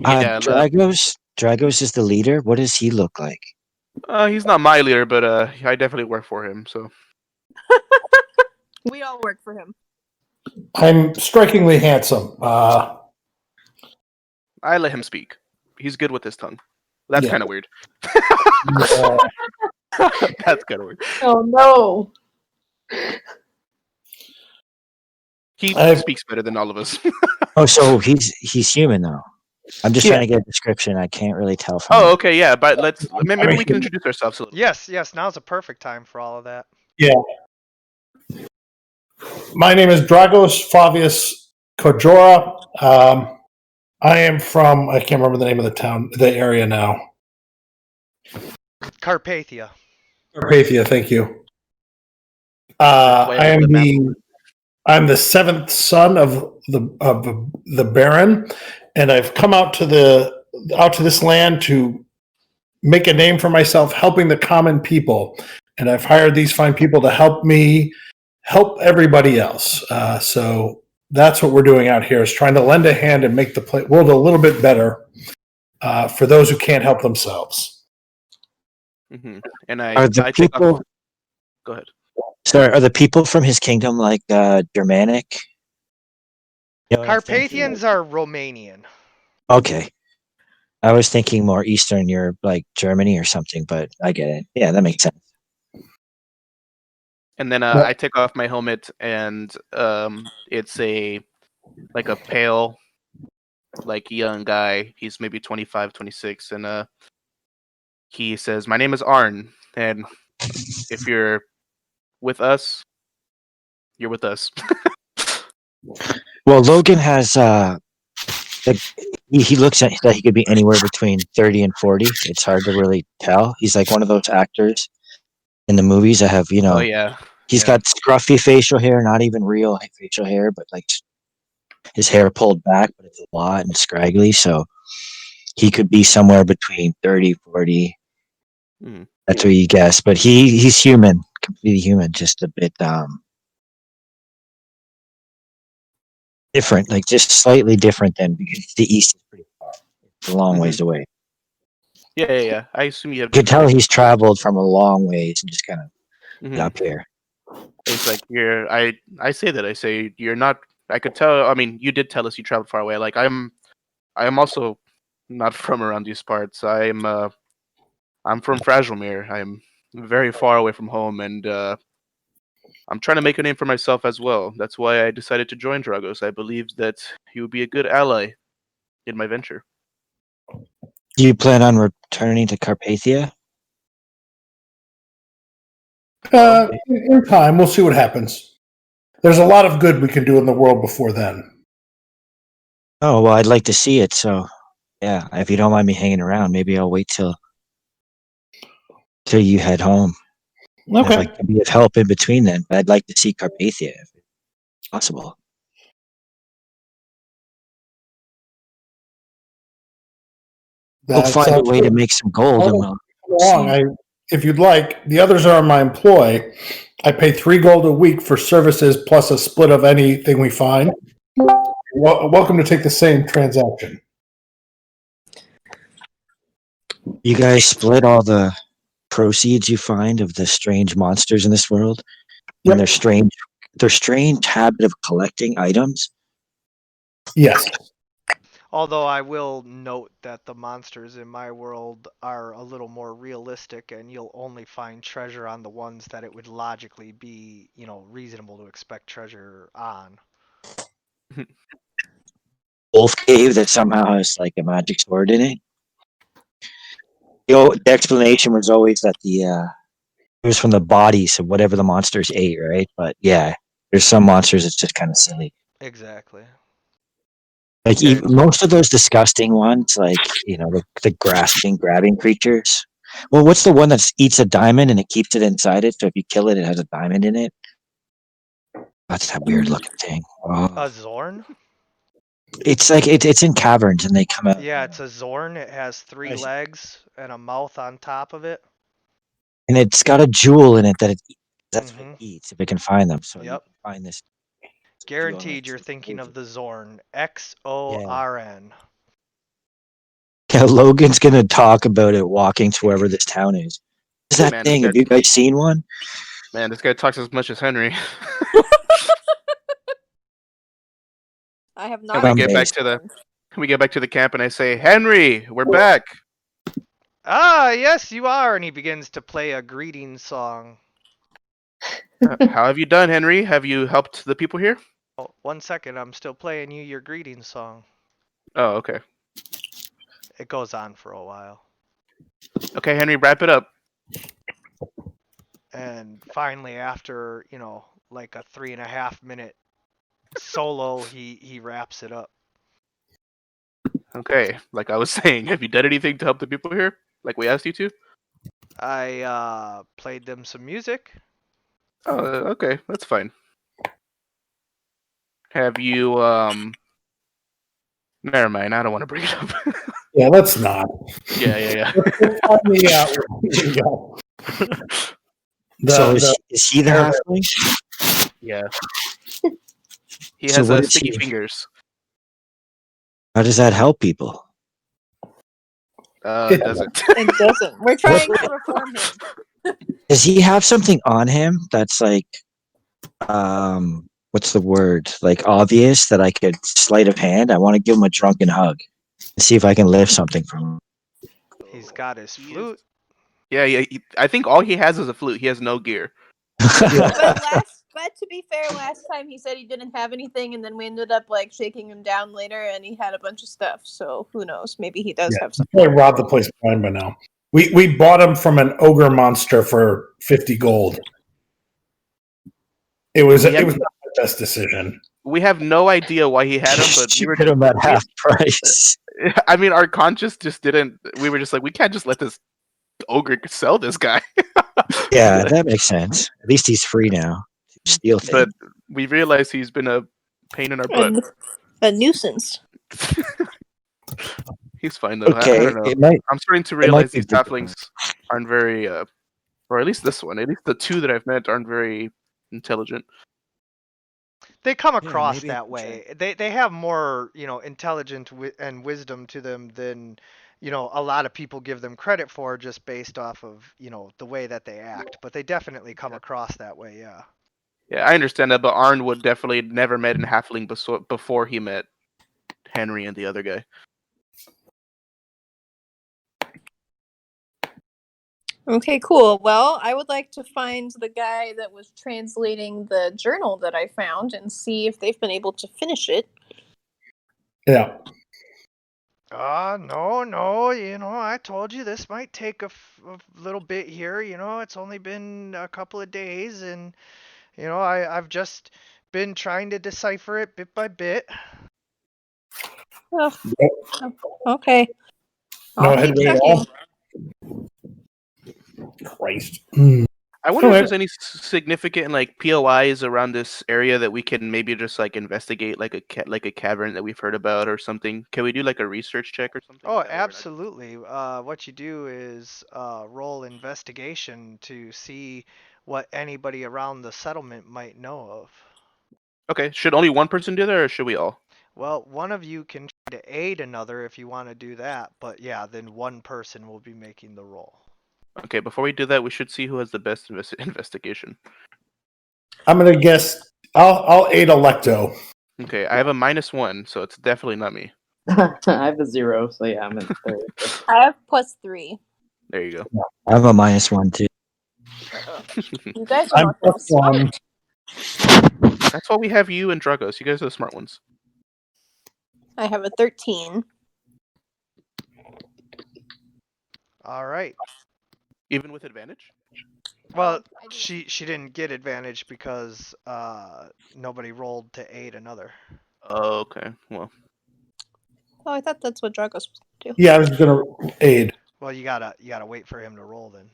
yeah, Dragos is the leader? What does he look like? he's not my leader, but I definitely work for him. So We all work for him. I'm strikingly handsome. I let him speak. He's good with his tongue. That's Yeah. kind of weird. uh, That's kind of weird. Oh no. He I- speaks better than all of us. Oh, so he's human though. I'm just Yeah. trying to get a description. I can't really tell from Oh, that. okay, yeah, but maybe we can human. introduce ourselves a little. Yes, now's a perfect time for all of that. Yeah. My name is Dragos Flavius Kojora. I am from, I can't remember the name of the area now. Carpathia. Carpathia, thank you. That's why I have the map. I'm the seventh son of the Baron, and I've come out to this land to make a name for myself, helping the common people. And I've hired these fine people to help me help everybody else. So that's what we're doing out here: is trying to lend a hand and make the world a little bit better for those who can't help themselves. Hmm. And Are the I take off. people? Go ahead. Sorry, are the people from his kingdom like Germanic? You know what I'm thinking? Carpathians are Romanian. Okay, I was thinking more Eastern Europe, like Germany or something. But I get it. Yeah, that makes sense. And then Well- I take off my helmet, and it's a pale, like young guy. He's maybe 25, 26, and he says, "My name is Arn, and if you're with us, you're with us." Well, Logan has like he looks at that he could be anywhere between 30 and 40. It's hard to really tell. He's like one of those actors in the movies that have, Oh yeah, he's yeah. got scruffy facial hair, not even real facial hair, but like his hair pulled back, but it's a lot and scraggly. So he could be somewhere between 30, 40. Mhm. That's what you guess. But he's human, completely human, just a bit different, like just slightly different than because the East is pretty far. It's a long ways away. Yeah. I assume you have. You could tell he's traveled from a long ways and just kind of Mhm. up here. It's like you're. I say that. I say you're not. I could tell. I mean, you did tell us you traveled far away. Like I'm also not from around these parts. I'm from Fraselmere. I'm very far away from home, and I'm trying to make a name for myself as well. That's why I decided to join Dragos. I believed that he would be a good ally in my venture. Do you plan on returning to Carpathia? In time, we'll see what happens. There's a lot of good we can do in the world before then. Oh, well, I'd like to see it. So, yeah, if you don't mind me hanging around, maybe I'll wait till you head home. If I Okay. can be of help in between then, but I'd like to see Carpathia if possible. We'll That find a sounds way to good. make some gold and Come we'll along. see. If you'd like, the others are my employ. I pay 3 gold a week for services plus a split of anything we find. Welcome to take the same transaction. You guys split all the proceeds you find of the strange monsters in this world Yep. and their strange habit of collecting items. Yes. Although I will note that the monsters in my world are a little more realistic, and you'll only find treasure on the ones that it would logically be, reasonable to expect treasure on. Wolf cave that somehow has like a magic sword in it. The explanation was always that it was from the bodies of whatever the monsters ate, right? But yeah, there's some monsters it's just kind of silly. Exactly. Like Okay. most of those disgusting ones, like the grasping, grabbing creatures. Well, what's the one that eats a diamond and it keeps it inside it? So if you kill it, it has a diamond in it. That's that weird looking thing. A Oh. Zorn? It's like it's in caverns and they come out. Yeah, it's a Zorn. It has 3 Nice. legs and a mouth on top of it. And it's got a jewel in it that's what Mhm. it eats if it can find them. So you Yep. can find this Guaranteed jewel. you're thinking of the Zorn. Yeah. XORN. Yeah, Logan's gonna talk about it walking to wherever this town is. What's that Man, thing? Have you guys seen one? Man, this guy talks as much as Henry. I have Can not. we I'm get back based. to the camp and I say, Henry, we're back. Ah, yes, you are. And he begins to play a greeting song. How have you done, Henry? Have you helped the people here? Oh, 1 second, I'm still playing you your greeting song. Oh, okay. It goes on for a while. Okay, Henry, wrap it up. And finally, after, like a 3.5 minute solo, he wraps it up. Okay, like I was saying, have you done anything to help the people here? Like we asked you to? I played them some music. Oh, okay, that's fine. Have you, never mind, I don't want to bring it up. Yeah, let's not. Yeah. Yeah, here we go. So The, is he the halfling? Yeah. He So has what is sticky he? fingers. How does that help people? Yeah. Doesn't. It doesn't. We're trying to reform him. Does he have something on him that's like, what's the word? Like obvious that I could sleight of hand? I want to give him a drunken hug and see if I can lift something from him. He's got his He is- flute. Yeah. I think all he has is a flute. He has no gear. But to be fair, last time he said he didn't have anything, and then we ended up like shaking him down later, and he had a bunch of stuff. So who knows? Maybe he does have something. Probably robbed the place blind by now. We bought him from an ogre monster for 50 gold. It was We have- not the best decision. We have no idea why he had him, but we You were put him at half price. I mean, our conscience just didn't. We were just like, we can't just let this ogre sell this guy. Yeah, that makes sense. At least he's free now to steal things. But we realized he's been a pain in our butt. A nuisance. He's fine though. I Okay, don't know. it might. I'm starting to might realize be these good. halflings aren't very, or at least this one, at least the two that I've met aren't very intelligent. They come Yeah, across maybe that way. They have more, intelligence and wisdom to them than, a lot of people give them credit for just based off of, the way that they act. But they definitely come across that way, yeah. Yeah, I understand that, but Arn would definitely never met in halfling before he met Henry and the other guy. Okay, cool. Well, I would like to find the guy that was translating the journal that I found and see if they've been able to finish it. Yeah. No, I told you this might take a little bit here. It's only been a couple of days, and, I've just been trying to decipher it bit by bit. Oh, okay. No I'll head keep at checking. all. Christ. Mm. I wonder if Okay. there's any significant like POIs around this area that we can maybe just like investigate, like a cavern that we've heard about or something. Can we do like a research check or something? Oh, That way we're not- absolutely. What you do is roll investigation to see what anybody around the settlement might know of. Okay, should only one person do that, or should we all? Well, one of you can try to aid another if you want to do that, but yeah, then one person will be making the roll. Okay, before we do that, we should see who has the best investigation. I'm gonna guess. I'll aid Electo. Okay, I have a -1, so it's definitely not me. I have a 0, so yeah, I'm at third. I have +3. There you go. I have a -1 too. You guys are I'm not that plus smart. one. That's why we have you and Dragos. You guys are the smart ones. I have a 13. All right. Even with advantage? Well, I didn't- she didn't get advantage because nobody rolled to aid another. Oh, okay. Well, Oh, I thought that's what Dragos was going to do. Yeah, I was gonna aid. Well, you gotta wait for him to roll then.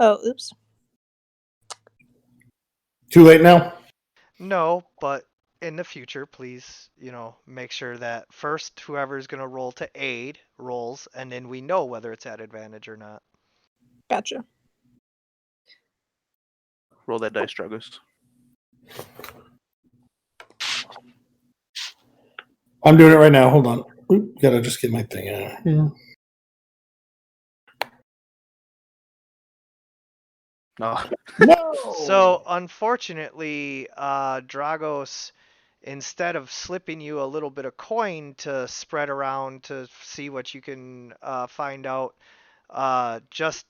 Oh, oops. Too late now. No, but in the future, please, make sure that first whoever's gonna roll to aid rolls, and then we know whether it's at advantage or not. Gotcha. roll that dice, Dragos. I'm doing it right now. Hold on. Oop, gotta just get my thing out. Yeah. Oh, No. So unfortunately, Dragos, instead of slipping you a little bit of coin to spread around to see what you can find out, just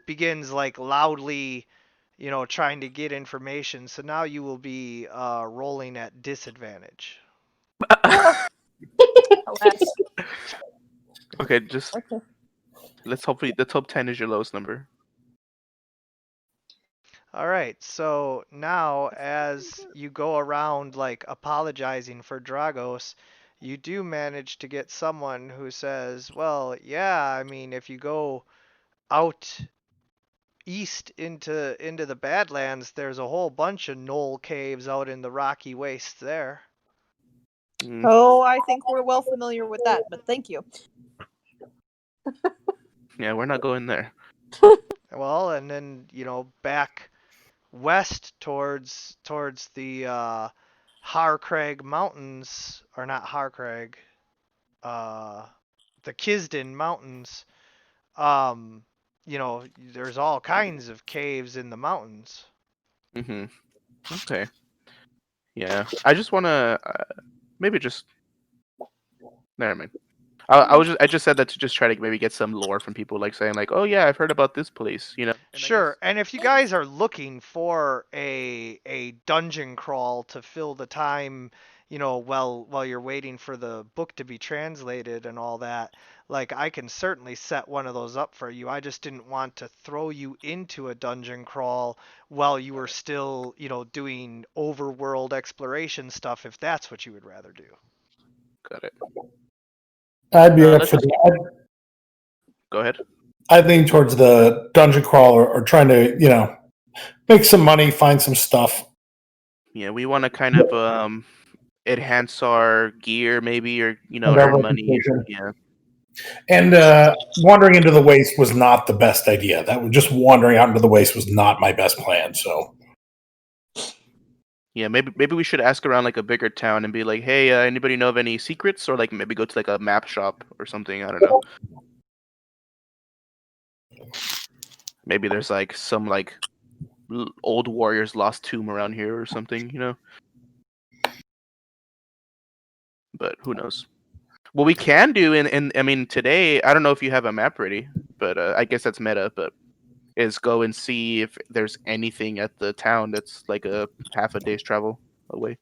begins like loudly, trying to get information. So now you will be rolling at disadvantage. Alas. Okay, just Okay. let's hope 10 is your lowest number. All right, so now as you go around like apologizing for Dragos, you do manage to get someone who says, "Well, yeah, I mean, if you go out east into the Badlands, there's a whole bunch of knoll caves out in the rocky wastes there." Mm, Oh, I think we're well familiar with that, but thank you. yeah, we're not going there. Well, and then, back west towards the Harcrag Mountains, or not Harcrag, the Kisden Mountains. Um, there's all kinds of caves in the mountains. Mm-hmm. Okay. Yeah, I just wanna maybe just never mind. I just said that to just try to maybe get some lore from people, like saying like, oh yeah, I've heard about this place, And I Sure, guess- and if you guys are looking for a dungeon crawl to fill the time, while you're waiting for the book to be translated and all that, like I can certainly set one of those up for you. I just didn't want to throw you into a dungeon crawl while you were still, doing overworld exploration stuff if that's what you would rather do. Got it. I'd be up Let's for just that. go ahead. I'd lean towards the dungeon crawl or trying to, make some money, find some stuff. Yeah, we want to kind of enhance our gear, maybe, or And our earn money. reputation. Yeah. And wandering into the waste was not the best idea. That was just wandering out into the waste was not my best plan. So Yeah, maybe we should ask around like a bigger town and be like, hey, anybody know of any secrets, or like maybe go to like a map shop or something. I don't know. Maybe there's like some like old warriors lost tomb around here or something. But who knows? What we can do, in I mean, today, I don't know if you have a map ready, but I guess that's meta. But is go and see if there's anything at the town that's like a half a day's travel away.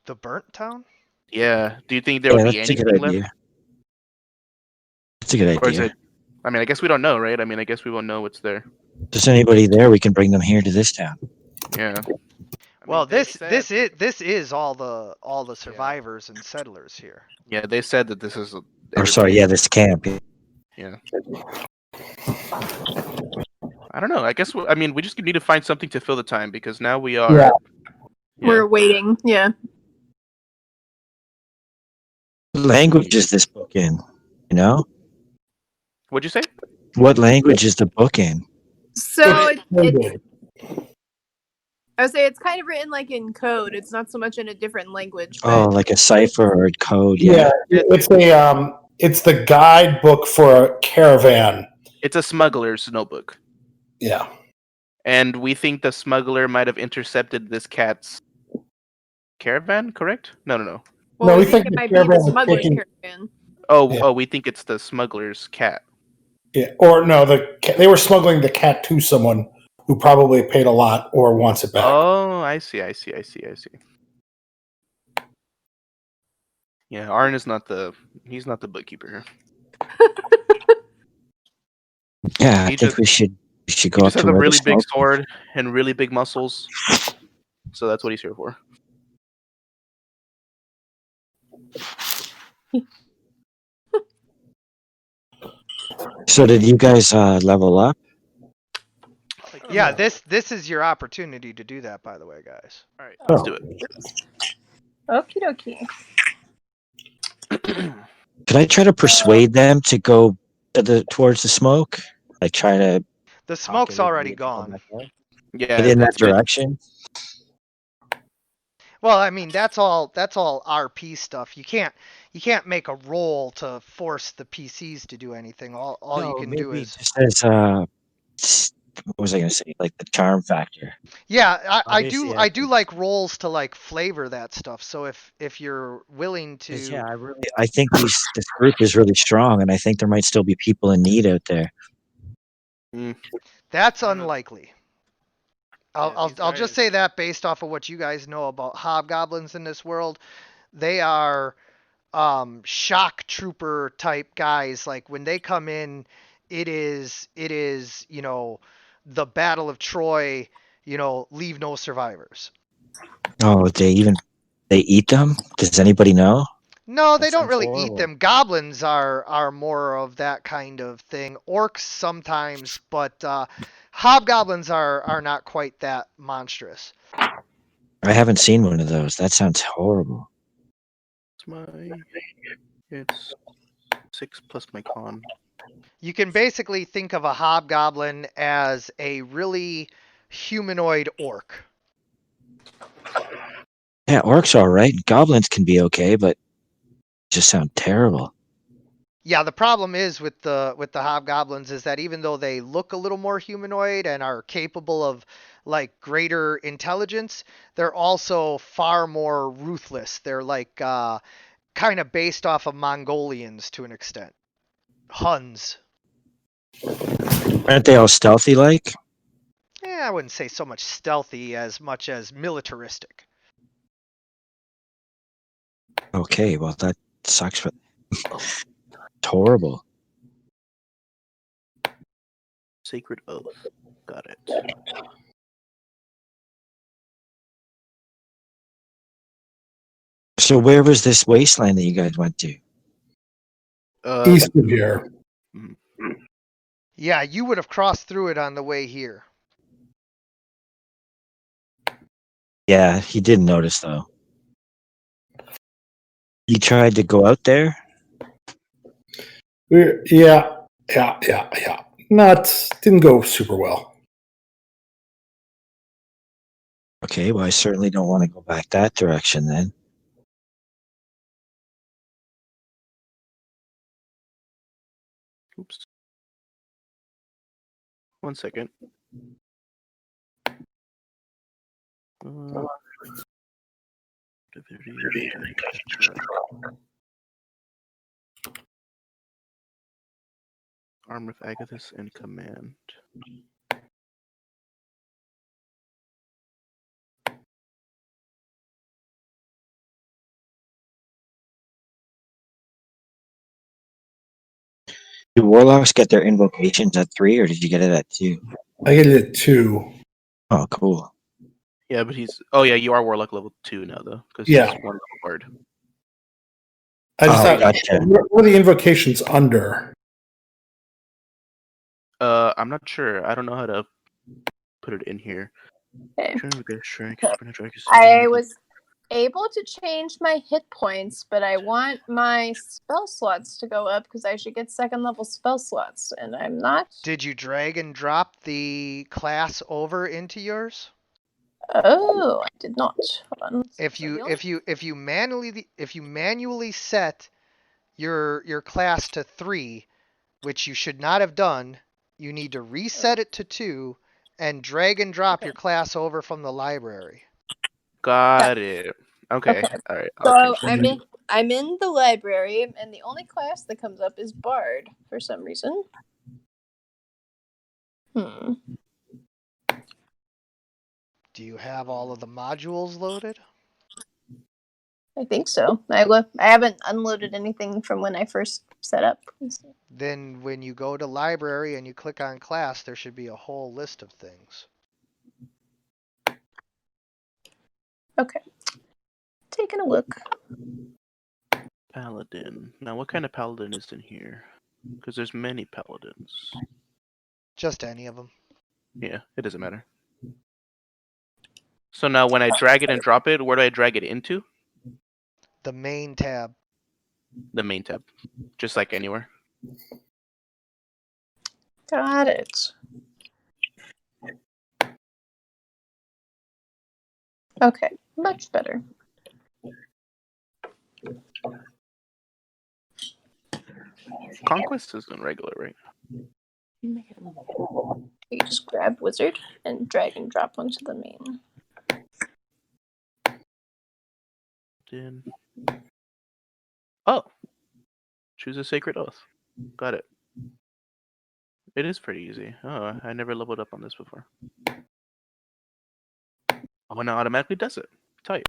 The burnt town? Yeah. Do you think there Yeah, would be that's a good anything left, idea. That's a good or is idea. it? I mean, I guess we don't know, right? I mean, I guess we won't know what's there. If there's anybody there, we can bring them here to this town. Yeah. Well, this is all the survivors and settlers here. Yeah, they said that this is. Or sorry, yeah, this camp. Yeah. I don't know. I guess I mean we just need to find something to fill the time because now we are. Yeah. We're waiting. Yeah. What language is this book in? You know? What'd you say? What language is the book in? So It's- I would say it's kind of written like in code. It's not so much in a different language. Oh, But like a cipher or a code. yeah, it's the guidebook for a caravan. It's a smuggler's notebook, Yeah. and we think the smuggler might have intercepted this cat's caravan. Correct? No. No, well, we we think think it the might be the caravan was smuggler's taking- caravan. Oh, Yeah. we think it's the smuggler's cat. Yeah. Or no, they were smuggling the cat to someone who probably paid a lot or wants it back. Oh, I see. Yeah, Arn is not he's not the bookkeeper. Yeah, I He think just- we should He go up just has to a where really the big smoke- sword and really big muscles, so that's what he's here for. So did you guys level up? Yeah, this is your opportunity to do that, by the way, guys. All right, Oh. let's do Okie dokie. it. Could I try to persuade them to go towards the smoke? Like try to The talk smoke's already everybody to go gone. back there? Yeah, Head in that that's been- direction. Well, I mean, that's all RP stuff. You can't make a roll to force the PCs to do anything. All you can do maybe is just as what was I going to say? Like the charm factor. yeah. Obviously, I do like rolls to like flavor that stuff. So if you're willing to, 'Cause, yeah, I think this group is really strong, and I think there might still be people in need out there. Mm. That's I don't know. Unlikely. Yeah, I'll just say that based off of what you guys know about hobgoblins in this world, they are shock trooper type guys. Like when they come in, it is the Battle of Troy. Leave no survivors. Oh, they eat them? Does anybody know? No, That they don't sounds really eat horrible. them. Goblins are more of that kind of thing. Orcs sometimes, but hobgoblins are not quite that monstrous. I haven't seen one of those. That sounds horrible. It's 6 plus my con. You can basically think of a hobgoblin as a really humanoid orc. Yeah, orcs are all right. Goblins can be okay, but just sound terrible. Yeah, the problem is with the hobgoblins is that even though they look a little more humanoid and are capable of like greater intelligence, they're also far more ruthless. They're like kind of based off of Mongolians to an extent. Huns. Aren't they all stealthy like? Yeah, I wouldn't say so much stealthy as much as militaristic. Okay, well that sucks for it's horrible. Sacred Oath. Got it. So where was this wasteland that you guys went to? East of here. mm, Yeah, you would have crossed through it on the way here. Yeah, he didn't notice though. You tried to go out there? Yeah. Not didn't go super well. Okay, well I certainly don't want to go back that direction then. Oops. 1 second. Arm of Agathis in command. Do warlocks get their invocations at 3 or did you get it at 2? I get it at 2. Oh, cool. Yeah, but he's. Oh yeah, you are Warlock level 2 now though, because Yeah. he's 1 level Bard. I just Oh, thought, gotcha. what are the invocations under? I'm not sure. I don't know how to put it in here. Okay. I I was able to change my hit points, but I want my spell slots to go up because I should get second level spell slots, and I'm not. Did you drag and drop the class over into yours? Oh, I did not. Hold on. If So you the only- if you manually set your class to 3, which you should not have done, you need to reset it to 2 and drag and drop your class over from the library. Got it. Okay. Okay. All right. So I'll change that. I'm in the library, and the only class that comes up is Bard for some reason. Do you have all of the modules loaded? I think so. I haven't unloaded anything from when I first set up. Then when you go to library and you click on class, there should be a whole list of things. Okay. Taking a look. Paladin. Now, what kind of paladin is in here? Because there's many paladins. Just any of them. Yeah, it doesn't matter. So now, when I drag it and drop it, where do I drag it into? The main tab. The main tab, just like anywhere. Got it. Okay, much better. Conquest isn't regular, right? You just grab wizard and drag and drop onto the main. Then. Oh, choose a sacred oath. Got it. It is pretty easy. Oh, I never leveled up on this before. Oh, and it automatically does it. Tight.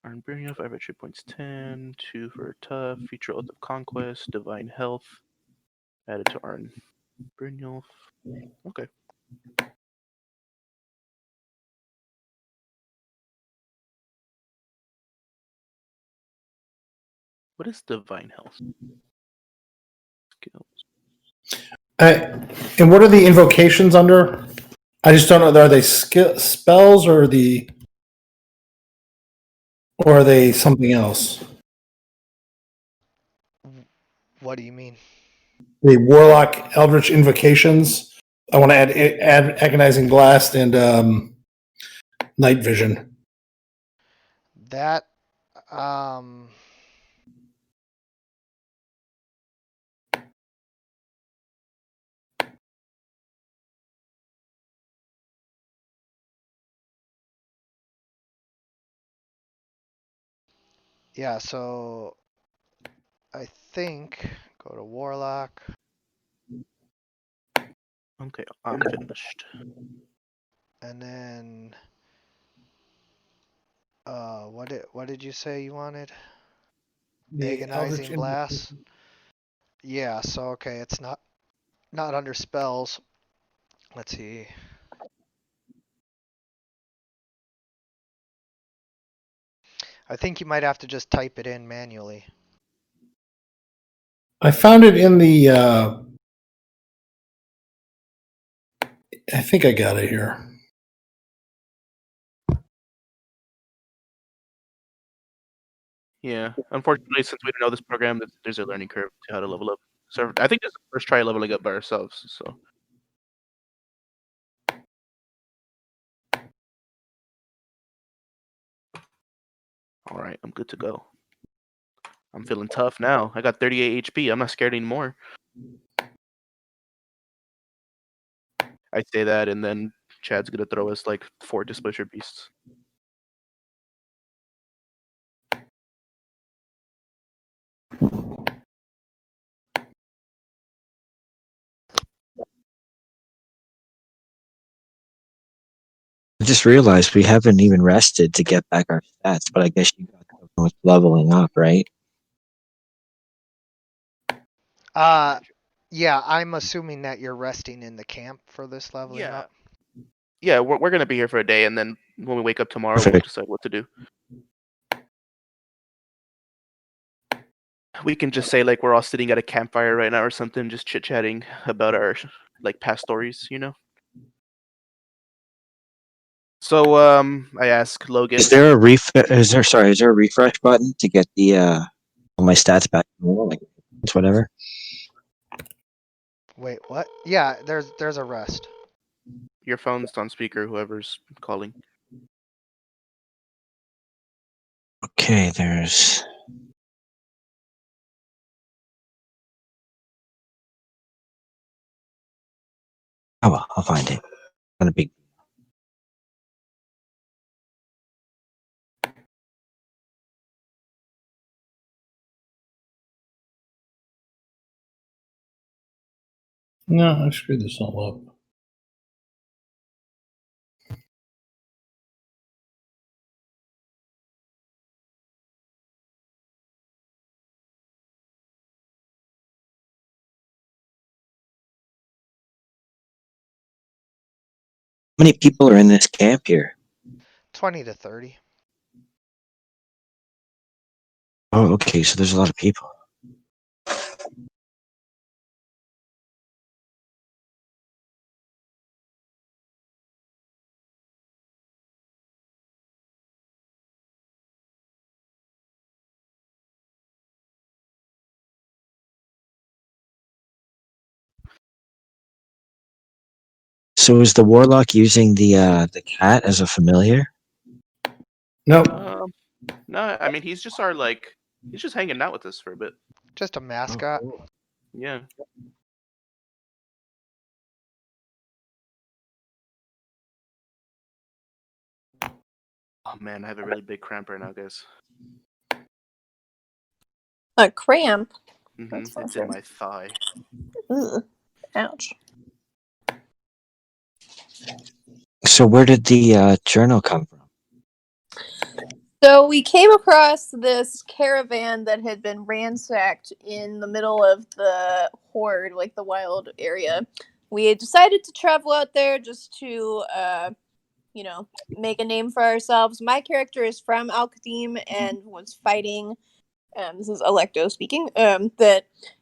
Earn Burial, 5 entry points 10, 2 for tough, future oath of conquest, divine health. Added to Arn Brynjolf. Okay. What is divine health? Skills. And what are the invocations under? I just don't know. Are they spells or are they something else? What do you mean? The Warlock Eldritch invocations. I want to add Agonizing Blast and Night Vision. That yeah, so I think go to Warlock. Okay, I'm finished. And then what did you say you wanted? The Agonizing Blast. Yeah, so okay, it's not under spells. Let's see. I think you might have to just type it in manually. I found it in the. I think I got it here. Yeah, unfortunately, since we don't know this program, there's a learning curve to how to level up. So I think this is the first try leveling up by ourselves. So all right, I'm good to go. I'm feeling tough now. I got 38 HP. I'm not scared anymore. I say that, and then Chad's gonna throw us like 4 Displacer Beasts. I just realized we haven't even rested to get back our stats, but I guess you got with leveling up, right? Yeah, I'm assuming that you're resting in the camp for this leveling Yeah. up. Yeah, we're gonna be here for a day, and then when we wake up tomorrow, we'll Perfect. decide what to do. We can just say like we're all sitting at a campfire right now or something, just chit chatting about our like past stories, you know. So I ask Logan. Is there a is there a refresh button to get the all my stats back to normal, like whatever? Wait, what? Yeah, there's a rest. Your phone's on speaker, whoever's calling. Okay, there's. Oh well, I'll find it. Not a big. No, I screwed this all up. How many people are in this camp here? 20 to 30. Oh, okay, so there's a lot of people. So is the warlock using the cat as a familiar? Nope. No, I mean he's just our like he's just hanging out with us for a bit. Just a mascot. Oh, cool. Yeah. Oh man, I have a really big cramp right now, guys. A cramp. Mm-hmm. That's It's in awesome. my thigh. Ugh. Ouch. So where did the journal come from? So we came across this caravan that had been ransacked in the middle of the horde, like the wild area. We had decided to travel out there just to, make a name for ourselves. My character is from Al-Qadim and was fighting. This is Electo speaking. And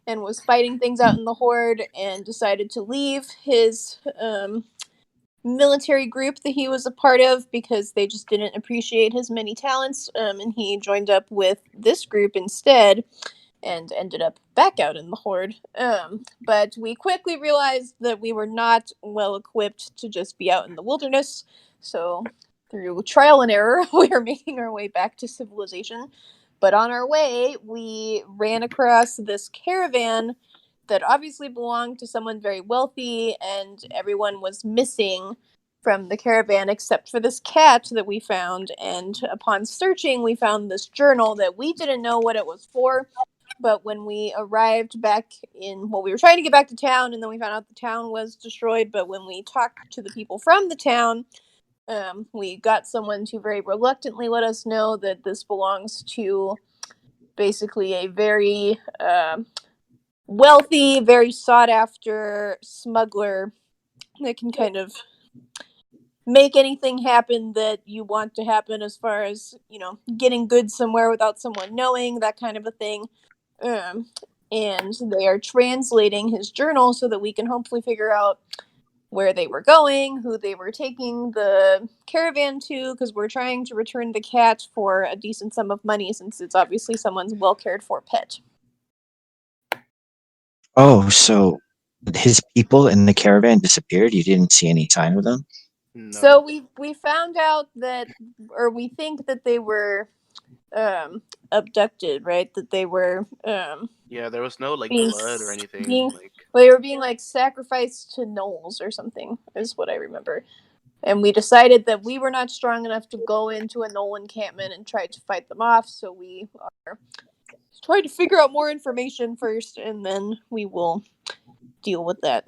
was fighting things out in the horde and decided to leave his military group that he was a part of because they just didn't appreciate his many talents, and he joined up with this group instead and ended up back out in the horde. But we quickly realized that we were not well equipped to just be out in the wilderness, so through trial and error we are making our way back to civilization. But on our way we ran across this caravan that obviously belonged to someone very wealthy, and everyone was missing from the caravan except for this cat that we found. And upon searching, we found this journal that we didn't know what it was for. But when we arrived back we were trying to get back to town, and then we found out the town was destroyed. But when we talked to the people from the town, we got someone to very reluctantly let us know that this belongs to basically a very wealthy, very sought after smuggler that can kind of make anything happen that you want to happen, as far as, getting goods somewhere without someone knowing, that kind of a thing. And they are translating his journal so that we can hopefully figure out where they were going, who they were taking the caravan to, because we're trying to return the cat for a decent sum of money since it's obviously someone's well cared for pet. Oh, so his people in the caravan disappeared? You didn't see any sign of them? No. So we found out that, or we think that they were abducted, right? That they were Yeah, there was no like being blood or anything. being- Like they were being like sacrificed to gnolls or something, is what I remember. And we decided that we were not strong enough to go into a gnoll encampment and try to fight them off, so we are trying to figure out more information first, and then we will deal with that.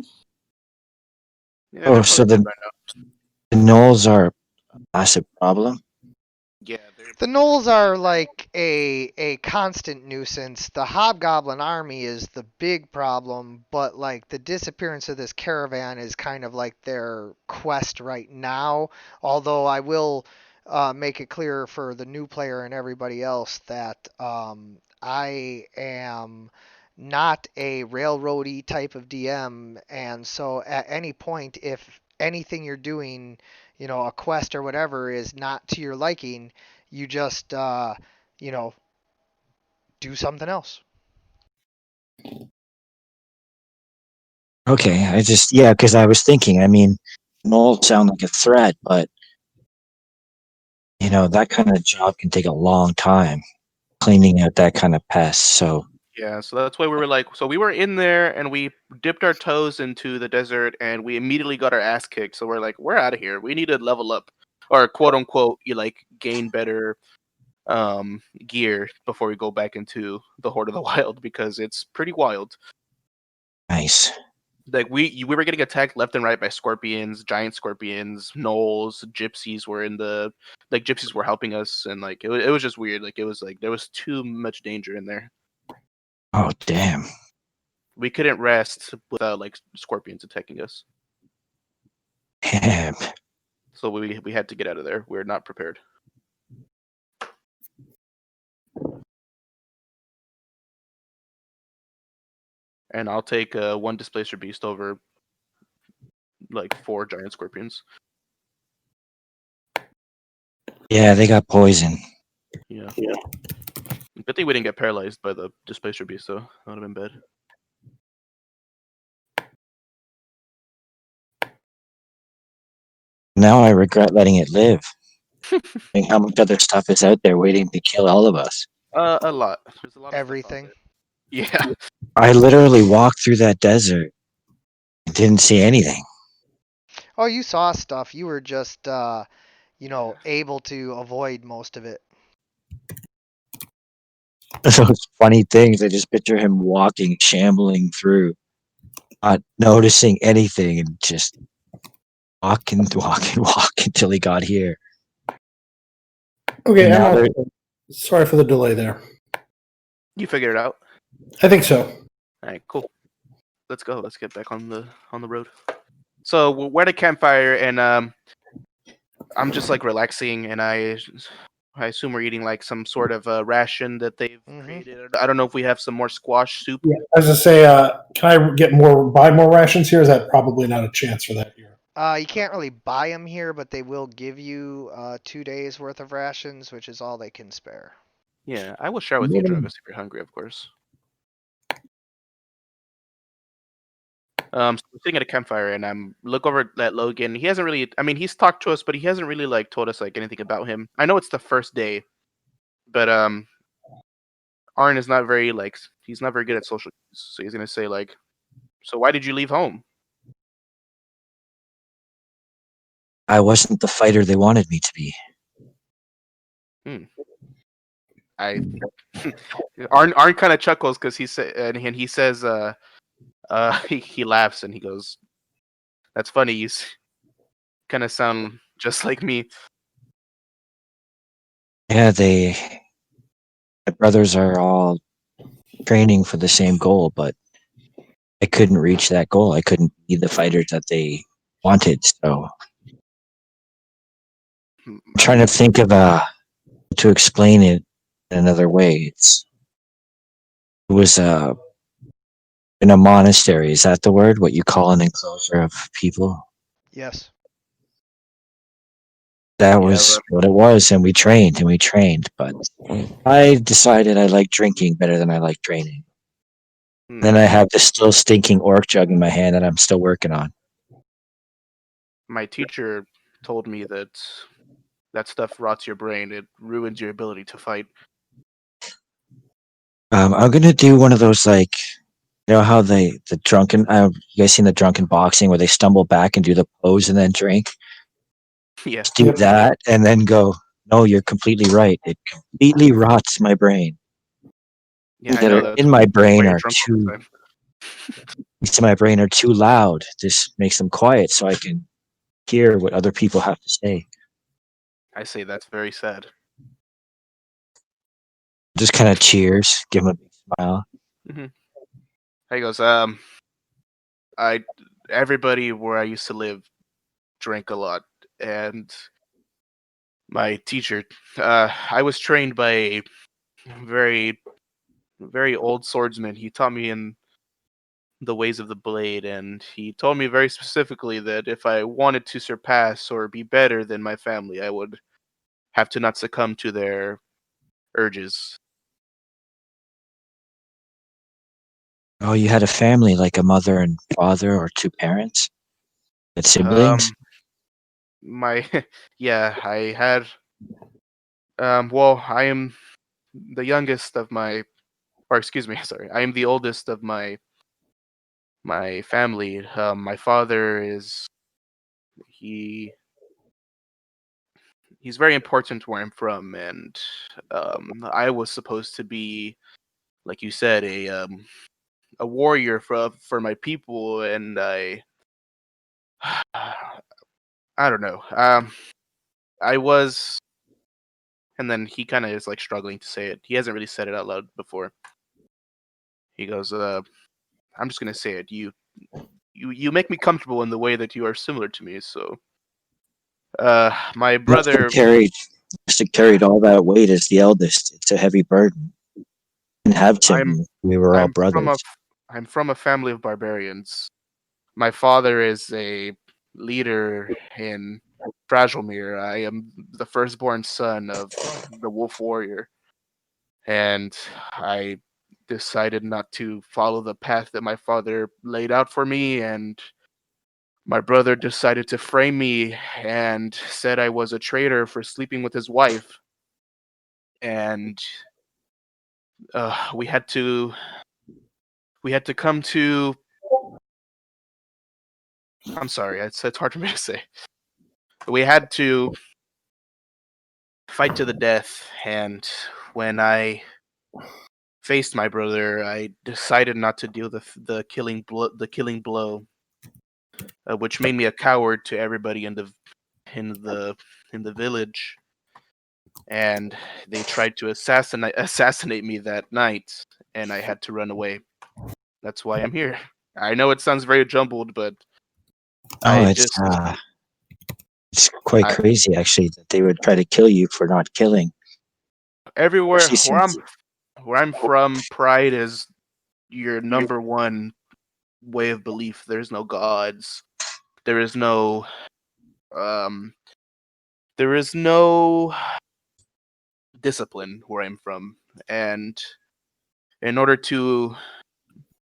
yeah, Oh, they're so probably dead by now. the gnolls are a massive problem? Yeah, they're The gnolls are like a constant nuisance. The hobgoblin army is the big problem, but like the disappearance of this caravan is kind of like their quest right now. Although I will make it clear for the new player and everybody else that I am not a railroady type of DM, and so at any point, if anything you're doing, a quest or whatever is not to your liking, you just do something else. Okay, yeah, because I was thinking, I mean, gnolls sound like a threat, but, that kind of job can take a long time, cleaning out that kind of pest, so... Yeah, so that's why we were like, so we were in there and we dipped our toes into the desert and we immediately got our ass kicked. So we're like, we're out of here. We need to level up, or quote unquote, you like gain better gear before we go back into the Horde of the Wild, because it's pretty wild. Nice. Like we were getting attacked left and right by scorpions, giant scorpions, gnolls, gypsies were gypsies were helping us, and like it was just weird. Like it was like there was too much danger in there. Oh, damn. We couldn't rest without like scorpions attacking us. Damn. So we had to get out of there. We were not prepared. And I'll take one displacer beast over like 4 giant scorpions. Yeah, they got poison. Yeah. Good thing we didn't get paralyzed by the displacer beast, though. That would have been bad. Now I regret letting it live. How much other stuff is out there waiting to kill all of us? A lot. There's a lot of Everything. stuff out there. Yeah. I literally walked through that desert and didn't see anything. Oh, you saw stuff. You were just able to avoid most of it. Those funny things. I just picture him walking, shambling through. not noticing anything and just walk until he got here. Okay, And now Emma, they're- sorry for the delay there. You figured it out. I think so. All right, cool. Let's go. Let's get back on the road. So we're at a campfire, and I'm just like relaxing, and I assume we're eating like some sort of ration that they've created. I don't know if we have some more squash soup. Yeah, I was gonna say, can I buy more rations here? Is that probably not a chance for that here? You can't really buy them here, but they will give you 2 days worth of rations, which is all they can spare. Yeah, I will share with you, Drugos, if you're hungry, of course. So we're sitting at a campfire, and I'm look over at Logan. He hasn't really. I mean, he's talked to us, but he hasn't really like told us like anything about him. I know it's the first day, but Arn is not very like he's not very good at social cues. So he's gonna say like, "So why did you leave home?" I wasn't the fighter they wanted me to be. I Arn kind of chuckles because he said and he says he laughs and he goes, "That's funny. You kind of sound just like me." Yeah, my brothers are all training for the same goal, but I couldn't reach that goal. I couldn't be the fighter that they wanted. So I'm trying to think of to explain it another way. It was in a monastery. Is that the word? What you call an enclosure of people? Yes. That Yeah, was what it was, and we trained, but I decided I like drinking better than I like training. Then I have this still stinking orc jug in my hand that I'm still working on. My teacher told me that stuff rots your brain. It ruins your ability to fight. I'm gonna do one of those like, you know how the drunken. You guys seen the drunken boxing where they stumble back and do the pose and then drink? Yeah. Just do that and then go. No, you're completely right. It completely rots my brain. Yeah, I That know are that's in my brain why you're are drunk all the too. time. Things in my brain are too loud. This makes them quiet so I can hear what other people have to say. I say that's very sad. Just kind of cheers, give him a big smile. He goes, everybody where I used to live drank a lot, and my teacher, I was trained by a very, very old swordsman. He taught me in the ways of the blade, and he told me very specifically that if I wanted to surpass or be better than my family, I would have to not succumb to their urges. Oh, you had a family, like a mother and father or two parents? Had siblings? My yeah, I had well, I am the youngest of my or excuse me, sorry. I am the oldest of my family. My father is he he's very important where I'm from, and I was supposed to be, like you said, a warrior for my people, and I don't know. I was, and then he kind of is like struggling to say it. He hasn't really said it out loud before. He goes, "I'm just gonna say it. You make me comfortable in the way that you are similar to me. So, my brother, Must have carried all that weight as the eldest. It's a heavy burden. Didn't have I'm siblings. We were all I'm from brothers. I'm from a family of barbarians. My father is a leader in Fragelmere. I am the firstborn son of the Wolf Warrior, and I decided not to follow the path that my father laid out for me, and my brother decided to frame me and said I was a traitor for sleeping with his wife, and we had to come to. I'm sorry, it's hard for me to say. We had to fight to the death, and when I faced my brother, I decided not to deal the killing blow, which made me a coward to everybody in the in the village. And they tried to assassinate me that night, and I had to run away. That's why I'm here. I know it sounds very jumbled, but Oh, I just it's quite I, crazy actually that they would try to kill you for not killing. everywhere Especially since where I'm from, pride is your number one way of belief. There's no gods. There is no um there is no discipline where I'm from. And in order to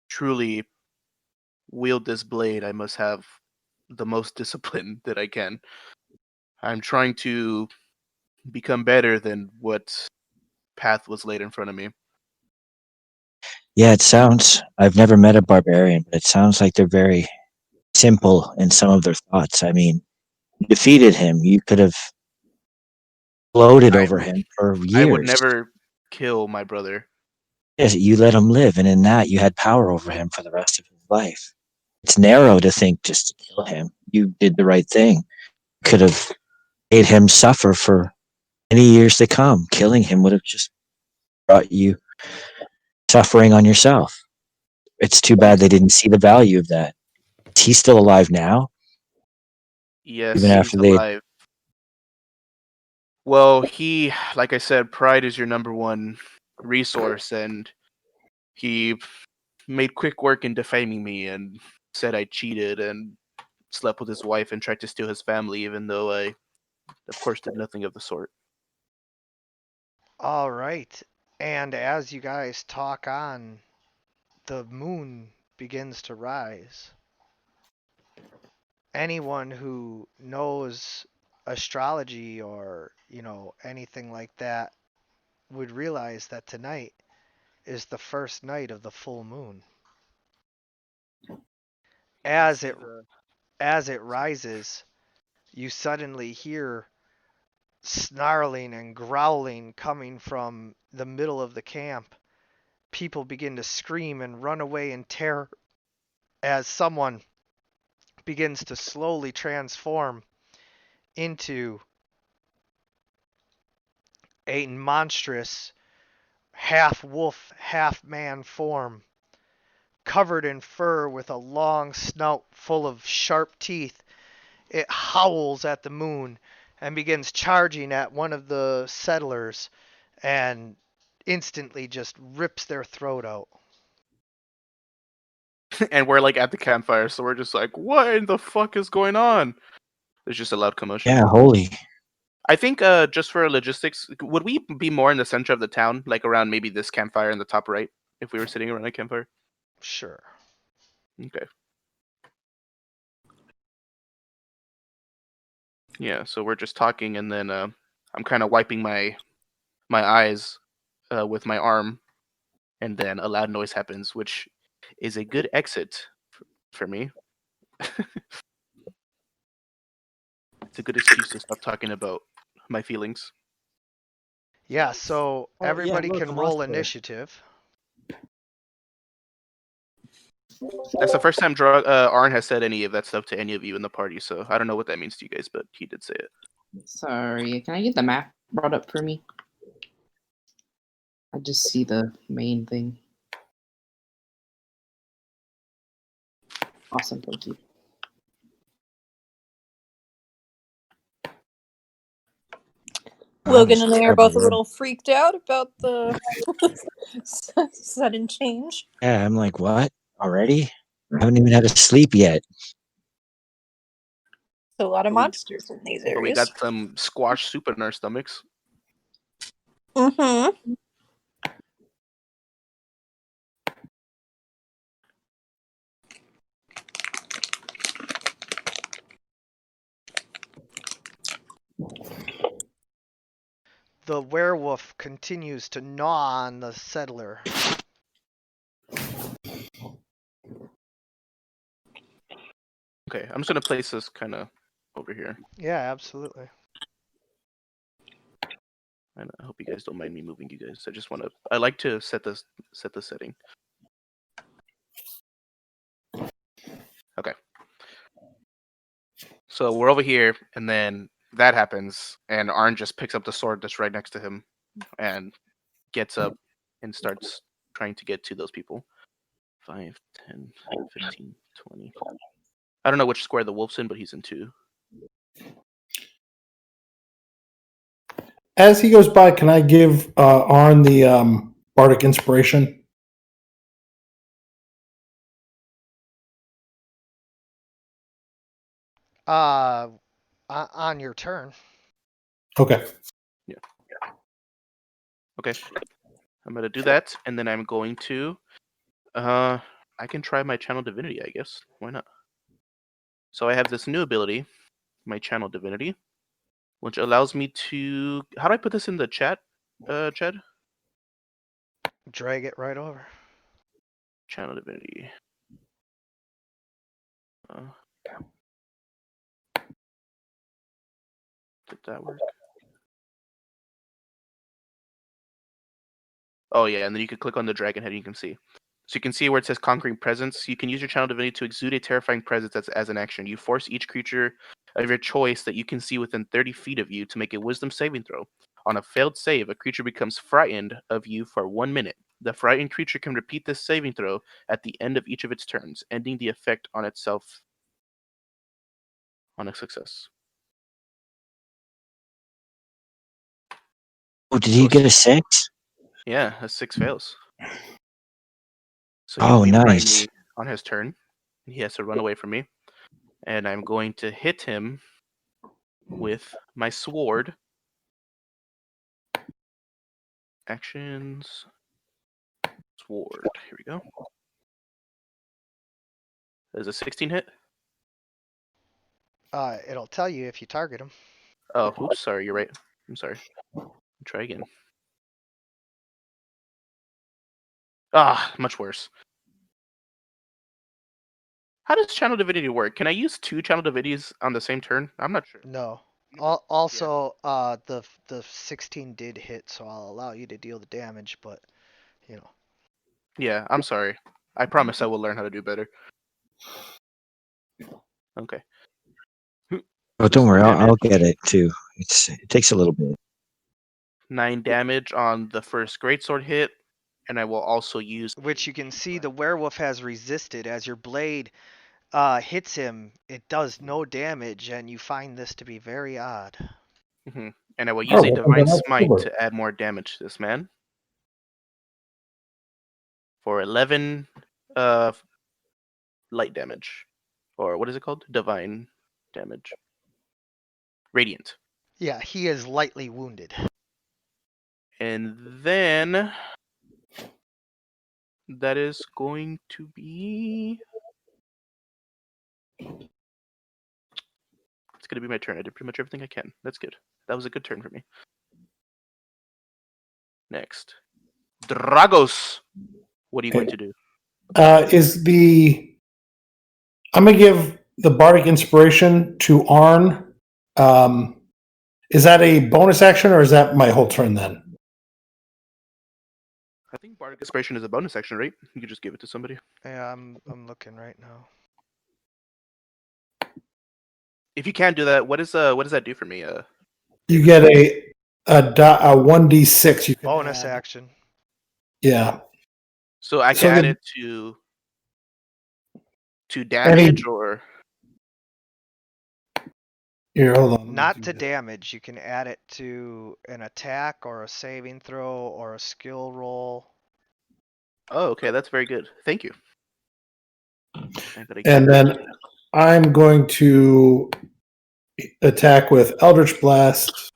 truly wield this blade, I must have the most discipline that I can. I'm trying to become better than what path was laid in front of me. yeah, it sounds. I've never met a barbarian, but it sounds like they're very simple in some of their thoughts. I mean, you defeated him. You could have gloated I over him for I would years. never kill my brother. Yes, you let him live, and in that, you had power over him for the rest of his life. It's narrow to think just to kill him. You did the right thing. Could have made him suffer for many years to come. Killing him would have just brought you suffering on yourself. It's too bad they didn't see the value of that. Is he still alive now? Even Yes, he's after they. alive. Well, like I said, pride is your number one resource, and he made quick work in defaming me and said I cheated and slept with his wife and tried to steal his family, even though I, of course, did nothing of the sort. All right. And as you guys talk on, the moon begins to rise. Anyone who knows astrology or, anything like that would realize that tonight is the first night of the full moon. You can As see it the as it rises, you suddenly hear snarling and growling coming from the middle of the camp. People begin to scream and run away in terror as someone begins to slowly transform into a monstrous half wolf, half man form, covered in fur with a long snout full of sharp teeth. It howls at the moon and begins charging at one of the settlers and instantly just rips their throat out. and we're like at the campfire, so we're just like, what in the fuck is going on? There's just a loud commotion. Yeah, holy. I think just for logistics, would we be more in the center of the town, like around maybe this campfire in the top right, if we were sitting around a campfire? Sure. Okay. Yeah, so we're just talking, and then I'm kind of wiping my eyes with my arm, and then a loud noise happens, which is a good exit for me. It's a good excuse to stop talking about my feelings. Yeah, so Oh yeah, everybody look, can a roll monster. initiative. That's the first time Arn has said any of that stuff to any of you in the party, so I don't know what that means to you guys, but he did say it. Sorry, can I get the map brought up for me? I just see the main thing. Awesome, thank you. Logan and I are both a Terrible. little freaked out about the sudden change. Yeah, I'm like, what? Already? I haven't even had a sleep yet. So a lot of But we, monsters in these but we areas. got some squash soup in our stomachs. Mm-hmm. The werewolf continues to gnaw on the settler. Okay, I'm just gonna place this kind of over here. Yeah, absolutely. I hope you guys don't mind me moving you guys. I like to set the setting. Okay. So we're over here, and then that happens, and Arn just picks up the sword that's right next to him, and gets up and starts trying to get to those people. 5, 10, 15, 20. I don't know which square the wolf's in, but he's in 2. As he goes by, can I give Arn the bardic inspiration? On your turn. Okay. Yeah. Okay. I'm gonna do that, and then I'm going to. I can try my channel divinity, I guess. Why not? So I have this new ability, my channel divinity, which allows me to. How do I put this in the chat, Chad? Drag it right over. Channel divinity. Did that work? Oh yeah, and then you can click on the dragon head and you can see. So you can see where it says Conquering Presence. You can use your channel divinity to exude a terrifying presence as an action. You force each creature of your choice that you can see within 30 feet of you to make a wisdom saving throw. On a failed save, a creature becomes frightened of you for 1 minute. The frightened creature can repeat this saving throw at the end of each of its turns, ending the effect on itself on a success. Oh, did he get a 6? Yeah, a 6 fails. So Oh, he'll be frightened nice. me on his turn. He has to run away from me. And I'm going to hit him with my sword. Actions. Sword. Here we go. There's a 16 hit. It'll tell you if you target him. Oh, oops, sorry, you're right. I'm sorry. Try again. Ah, much worse. How does channel divinity work? Can I use 2 channel divinities on the same turn? I'm not sure. No. Also, the 16 did hit, so I'll allow you to deal the damage, but you know. Yeah, I'm sorry. I promise I will learn how to do better. Okay. Oh, don't worry, I'll Damage. get it too. It takes a little bit. 9 damage on the first greatsword hit, and I will also use. Which you can see the werewolf has resisted as your blade hits him. It does no damage, and you find this to be very odd. Mm-hmm. And I will use a well, divine that's smite super. to add more damage to this man. For 11 light damage. Or what is it called? Divine damage. Radiant. Yeah, he is lightly wounded. And then that is going to be. It's going to be my turn. I did pretty much everything I can. That's good. That was a good turn for me. Next. Dragos. What are you going to do? I'm going to give the bardic inspiration to Arn. Is that a bonus action or is that my whole turn then? I think Bardic Inspiration is a bonus action, right? You could just give it to somebody. Yeah, I'm looking right now. If you can't do that, what does that do for me? You get a 1d6. You can Bonus add. action. Yeah. So I So can add the- it to damage or. Here, hold on. let me Not do to this. damage. You can add it to an attack or a saving throw or a skill roll. Oh, okay, that's very good. Thank you. And then I'm going to attack with Eldritch Blast.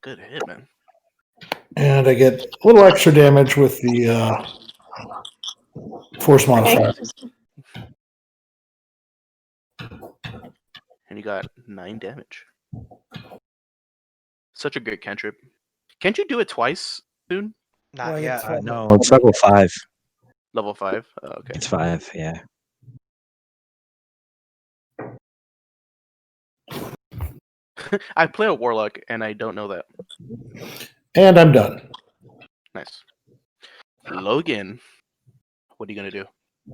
Good hit, man. And I get a little extra damage with the force modifier. And you got 9 damage. Such a great cantrip. Can't you do it twice soon? Not yet. No, it's level 5. Level 5. Oh, okay. It's 5, yeah. I play a warlock, and I don't know that. And I'm done. Nice. Logan, what are you gonna do?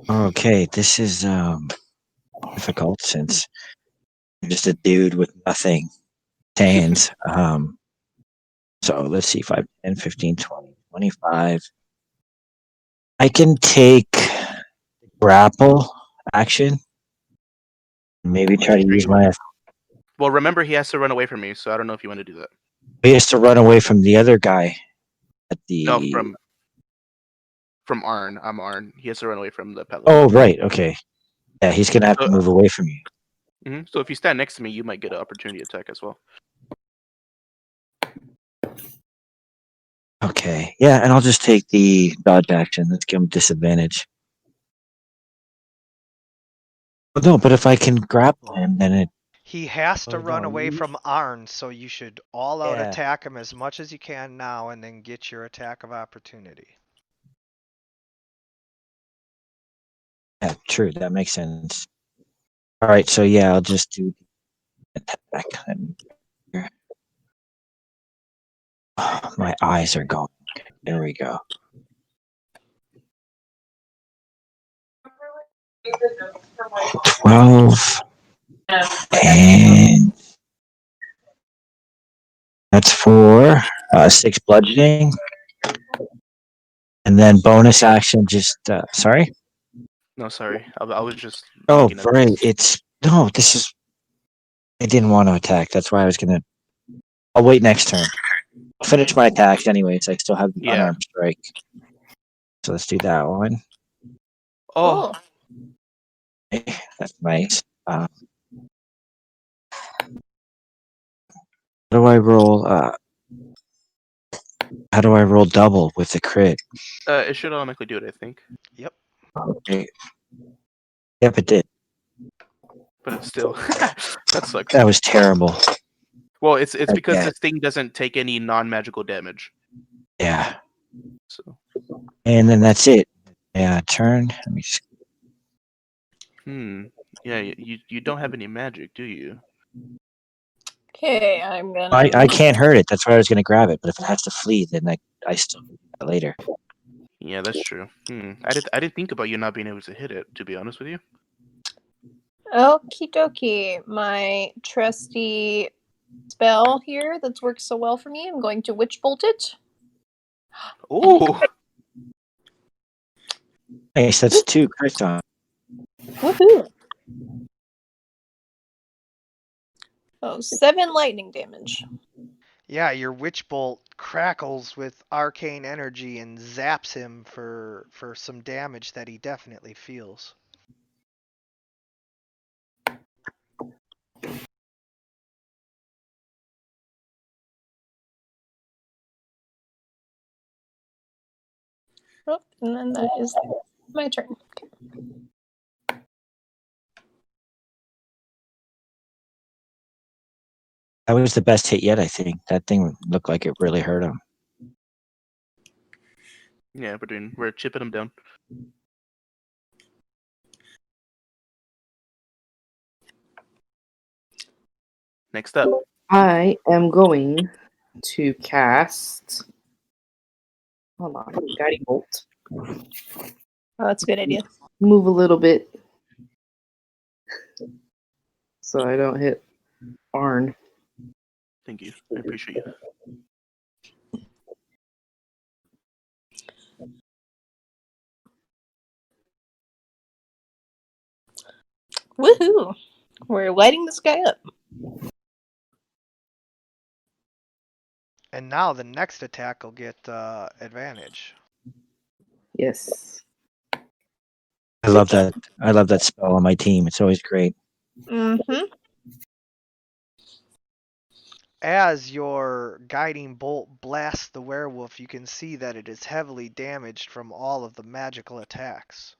Okay, this is difficult since I'm just a dude with nothing hands. So let's see, 5, 10, 15, 20, 25. I can take grapple action. Maybe try to use my. Well, remember he has to run away from me, so I don't know if you want to do that. He has to run away from the other guy at the. No, from Arn. I'm Arn. He has to run away from the paladin. Oh, right. Okay. Yeah, he's gonna have to move away from you. So if you stand next to me, you might get an opportunity attack as well. Okay. Yeah, and I'll just take the dodge action. Let's give him disadvantage. Well, no, but if I can grapple him, then it. He has to Oh, run no, away you- from Arn, so you should all out Yeah. attack him as much as you can now, and then get your attack of opportunity. Yeah, true. That makes sense. All right, so yeah, I'll just do attack. My eyes are going. There we go. 12. And that's for 6 bludgeoning. And then bonus action, just sorry. No, sorry. I was just. Oh, looking at right. this. It's no. This is. I didn't want to attack. That's why I was gonna. I'll wait next turn. I'll finish my attacks anyways. I still have the Yeah. unarmed strike. So let's do that one. Oh, Okay, that's nice. How do I roll? How do I roll double with the crit? it should automatically do it, I think. Yep. Okay. Yep, it did. But it's still that sucks. That was terrible. Well, it's because Yeah. this thing doesn't take any non-magical damage. Yeah. So, And then that's it. Yeah, turn. Let me just. yeah, you don't have any magic, do you? Okay, I'm gonna. I can't hurt it. That's why I was gonna grab it. But if it has to flee, then I still do that later. Yeah, that's true. I didn't think about you not being able to hit it, to be honest with you. Okie dokie. My trusty spell here that's worked so well for me. I'm going to witch bolt it. Oh, Nice. That's 2 crits on. Woohoo! Oh, 7 lightning damage. Yeah, your witch bolt crackles with arcane energy and zaps him for some damage that he definitely feels. Oh, and then that is my turn. That was the best hit yet, I think. That thing looked like it really hurt him. yeah, we're chipping him down. Next up, I am going to cast. Hold on, guiding bolt. Oh, that's a good idea. Move a little bit so I don't hit Arn. thank you. I appreciate you. Woohoo! We're lighting this guy up. And now the next attack will get advantage. Yes. I love that. I love that spell on my team. It's always great. Mm-hmm. As your guiding bolt blasts the werewolf, you can see that it is heavily damaged from all of the magical attacks.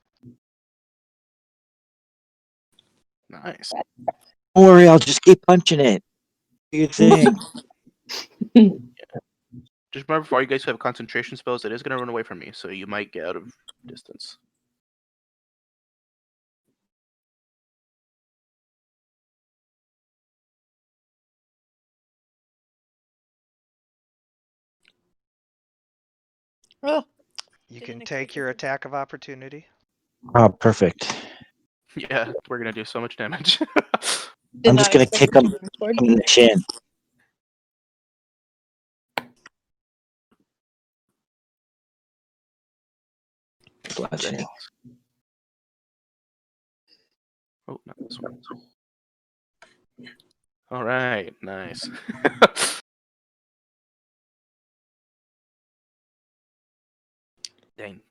Nice. Don't worry, I'll just keep punching it. Do your thing. Just remember, for all you guys who have concentration spells, it is gonna run away from me, so you might get out of distance. Oh, You Didn't can expect take your this. attack of opportunity. Oh, perfect. Yeah, we're gonna do so much damage. did I'm not just gonna expect kick the him two sword. in the chin. Bludgeoning. Oh, not this one. All right, nice. Dang.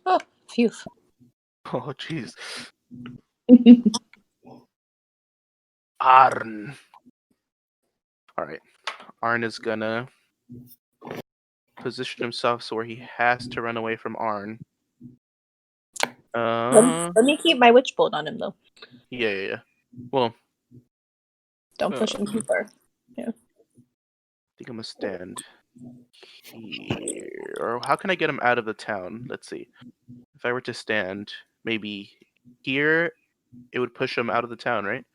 Oh, phew. Oh, jeez. Arn. All right. Arn is gonna position himself so where he has to run away from Arn. Let me keep my witch bolt on him though. Yeah. Well, Don't push him too far. I think I'm gonna stand here. Or how can I get him out of the town? Let's see. If I were to stand maybe here, it would push him out of the town, right?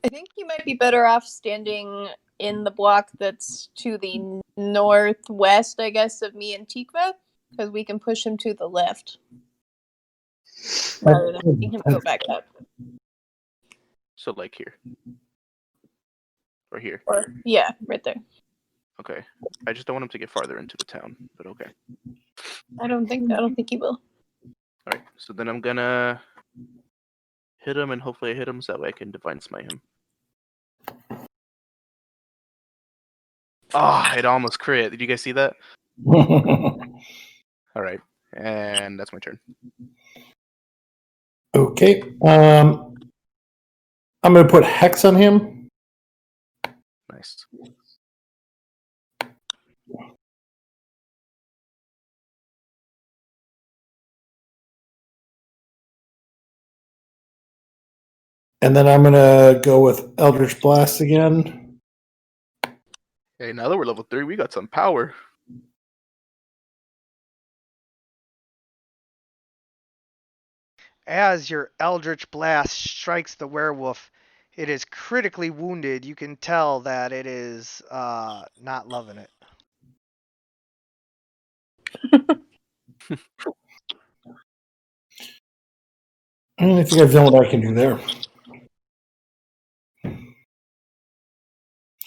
I think you might be better off standing in the block that's to the northwest, I guess, of me and Tikva, because we can push him to the left rather than making him go back up. So like here. Or here. Or yeah, right there. Okay. I just don't want him to get farther into the town, but okay. I don't think he will. Alright, so then I'm gonna hit him and hopefully I hit him so that way I can divine smite him. Ah, it almost crit. Did you guys see that? Alright. And that's my turn. Okay. I'm going to put Hex on him. Nice. And then I'm going to go with Eldritch Blast again. Hey, now that we're level 3, we got some power. As your Eldritch Blast strikes the werewolf, it is critically wounded. You can tell that it is not loving it. I think I've done what I can do there.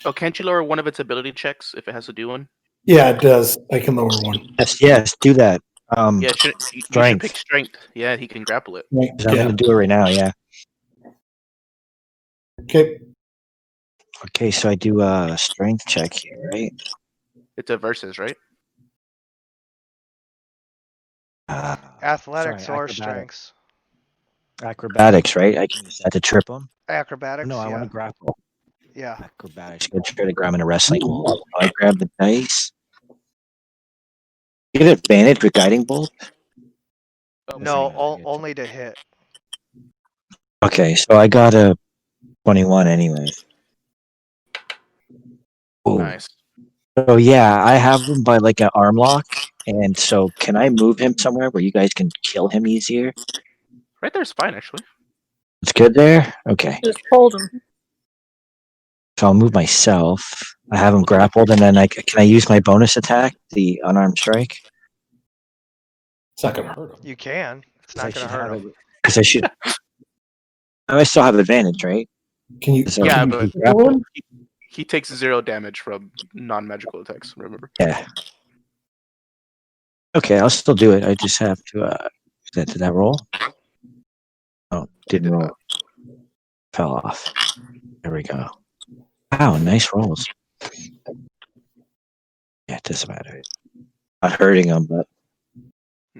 Oh, can't you lower one of its ability checks if it has to do one? Yeah, it does. I can lower one. Yes, do that. Yeah, you should Strength. pick strength. Yeah, he can grapple it. Right. 'Cause I'm Yeah. gonna do it right now. Yeah. Okay. Okay, so I do a strength check here, right? It's a versus, right? Athletics Sorry, or acrobatics. strengths. Acrobatics, right? I can use that to trip them. Acrobatics, No, I yeah. want to grapple. Yeah. Acrobatics. Go try to grab him in a wrestling hold. I grab the dice. You get advantage with guiding bolt. No, I get only to hit. Okay, so I got a 21 anyway. Ooh. Nice. So yeah, I have him by like an arm lock, and so can I move him somewhere where you guys can kill him easier? Right there's fine, actually. It's good there. Okay, Just hold him. so I'll move myself. I have him grappled, and then can I use my bonus attack, the unarmed strike? It's not going to hurt him. You can. It's not going to hurt him. Because I should. I still have advantage, right? Can you? So- Yeah, can but you grapple him? he takes 0 damage from non-magical attacks, remember? Yeah. Okay, I'll still do it. I just have to. Did that roll? Oh, didn't did roll. not. Fell off. There we go. Wow, nice rolls. Yeah, it doesn't matter. Not hurting him, but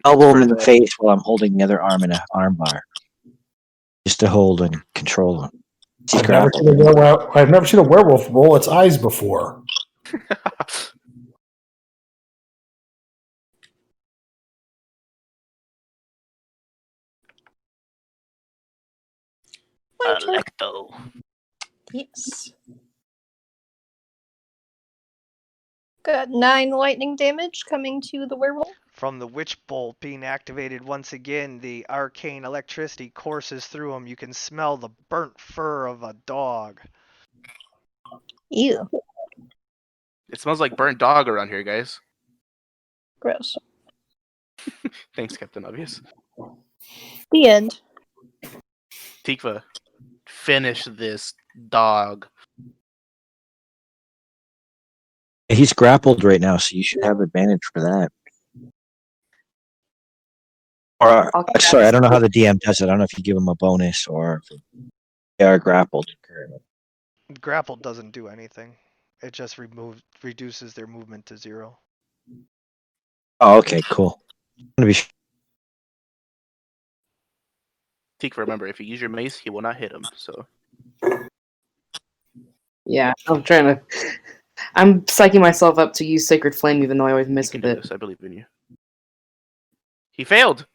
elbow him in the face while I'm holding the other arm in an arm bar. Just to hold and control him. He's grappled. I've never seen a werewolf roll its eyes before. My turn. Electo. Yes. Got 9 lightning damage coming to the werewolf. From the witch bolt being activated once again, the arcane electricity courses through him. You can smell the burnt fur of a dog. Ew. It smells like burnt dog around here, guys. Gross. Thanks, Captain Obvious. The end. Tikva, finish this dog. He's grappled right now, so you should have advantage for that. Or, I'll sorry, I don't know how the DM does it. I don't know if you give him a bonus or if they are grappled. Grapple doesn't do anything. It just reduces their movement to 0. Oh, okay, cool. I'm gonna be Tikva, remember, if you use your mace, he will not hit him. So Yeah, I'm trying to. I'm psyching myself up to use Sacred Flame, even though I always you miss can with do it. this. I believe in you. He failed.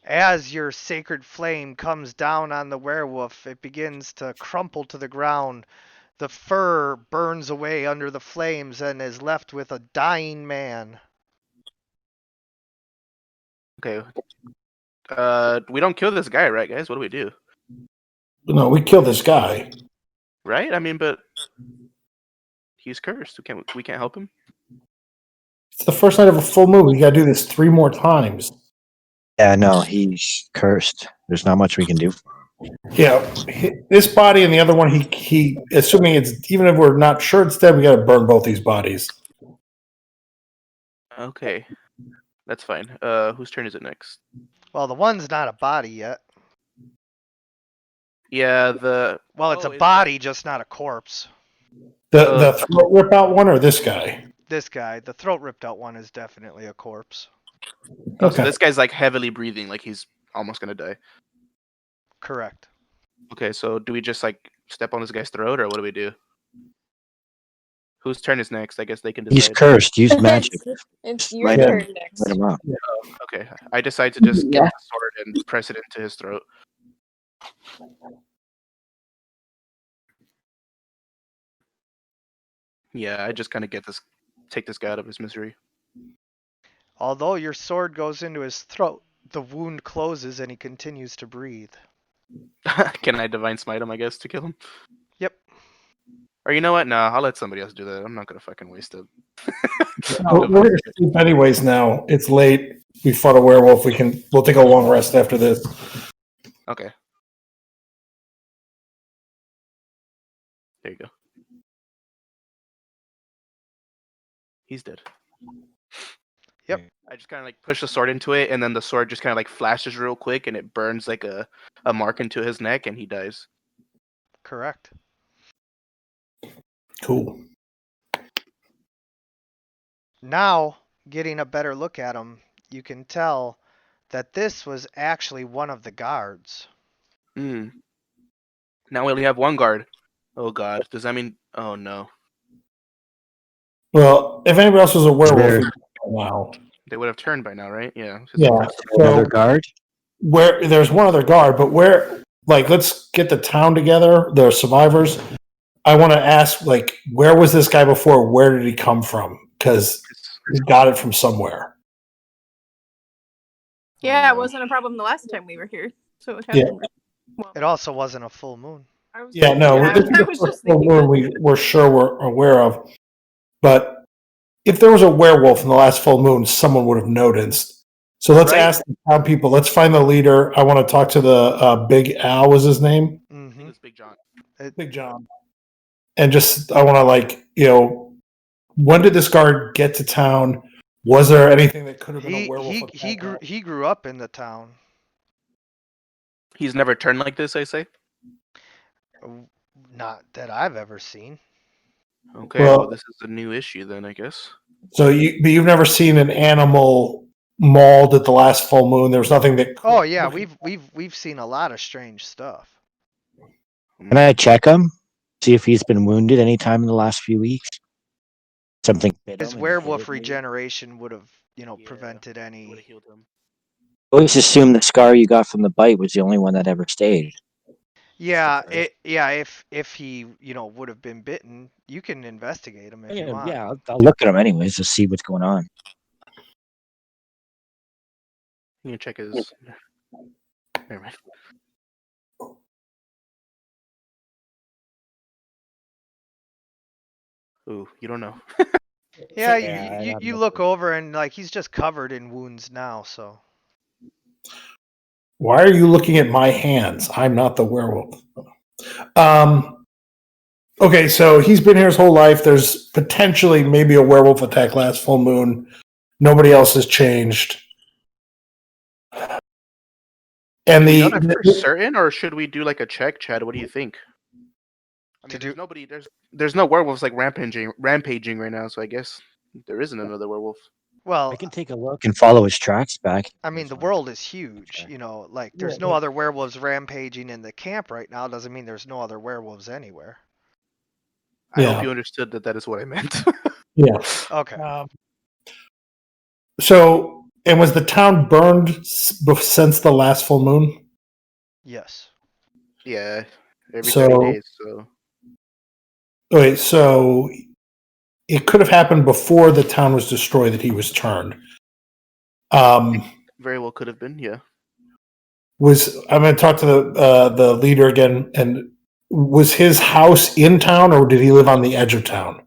As your sacred flame comes down on the werewolf, it begins to crumple to the ground. The fur burns away under the flames and is left with a dying man. Okay. We don't kill this guy, right, guys? What do we do? No, we killed this guy. Right? I mean, but he's cursed. We can't help him. It's the first night of a full moon. We got to do this 3 more times. Yeah, no, he's cursed. There's not much we can do. Yeah, this body and the other one, he assuming it's, even if we're not sure it's dead, we got to burn both these bodies. Okay, that's fine. Whose turn is it next? Well, the one's not a body yet. Yeah, the Well, it's Oh, a is body, just not a corpse. The throat rip out one or this guy? This guy, the throat ripped out one, is definitely a corpse. So Okay. this guy's like heavily breathing, like he's almost gonna die. Correct. Okay, so do we just like step on this guy's throat, or what do we do? Whose turn is next? I guess they can decide. He's cursed. Use magic. It's your Light turn him, next. light him up. Okay, I decide to just get Yeah. the sword and press it into his throat. Yeah, I just kind of take this guy out of his misery. Although your sword goes into his throat, the wound closes and he continues to breathe. Can I divine smite him? I guess to kill him. Yep. Or you know what? No, I'll let somebody else do that. I'm not gonna fucking waste it. We're gonna sleep anyways now. It's late. We fought a werewolf. We'll take a long rest after this. Okay. There you go. He's dead. Yep. I just kind of like push the sword into it, and then the sword just kind of like flashes real quick, and it burns like a mark into his neck, and he dies. Correct. Cool. Now, getting a better look at him, you can tell that this was actually one of the guards. Hmm. Now we only have one guard. Oh god. Does that mean? Oh no. Well, if anybody else was a werewolf, There- we'd know now. They would have turned by now, right? Yeah. Yeah. Another So guard? where there's one other guard, but let's get the town together, the survivors. I want to ask, like, where was this guy before? Where did he come from? Because he got it from somewhere. Yeah, it wasn't a problem the last time we were here, so it Yeah. happened. Well, It also wasn't a full moon. I was, Yeah, no, yeah, this is I the was first just full thinking moon that. we're sure we're aware of. But if there was a werewolf in the last full moon, someone would have noticed. So let's Right. ask the town people. Let's find the leader. I want to talk to the Big Al. Was his name? I think Mm-hmm. it's Big John. Big John. And just I want to when did this guard get to town? Was there anything that could have been a werewolf? He grew up in the town. He's never turned like this, I say. Not that I've ever seen. Okay, Well- well this is a new issue then, I guess. So you've never seen an animal mauled at the last full moon. There was nothing that. Oh yeah, we've seen a lot of strange stuff. Can I check him? See if he's been wounded any time in the last few weeks? something bit His him and he hit werewolf it, maybe? regeneration would have, Yeah, prevented Would have any. healed him. I always assumed the scar you got from the bite was the only one that ever stayed. Yeah, first. if he, would have been bitten, you can investigate him if you Yeah, want. yeah, I'll look at him anyways to see what's going on. You can check his. Never mind. Ooh, you don't know. Yeah, Yeah, I have you no look clue. over and like he's just covered in wounds now, so. Why are you looking at my hands? I'm not the werewolf. Um, okay, so he's been here his whole life. There's potentially maybe a werewolf attack last full moon. Nobody else has changed. And Do we know that for certain, or should we do like a check, Chad? What do you think? I To mean, do- there's nobody. There's no werewolves like rampaging right now, so I guess there isn't another werewolf. I Well, can take a look and follow his tracks back. I mean, the world is huge, like there's no other werewolves rampaging in the camp right now doesn't mean there's no other werewolves anywhere. I hope Yeah. you understood that that is what I meant. Yeah. Okay. So, and was the town burned since the last full moon? Yes. Yeah, every So- 30 days. So Okay, so it could have happened before the town was destroyed that he was turned. very well could have been. Yeah. I'm going to talk to the leader again. And was his house in town, or did he live on the edge of town?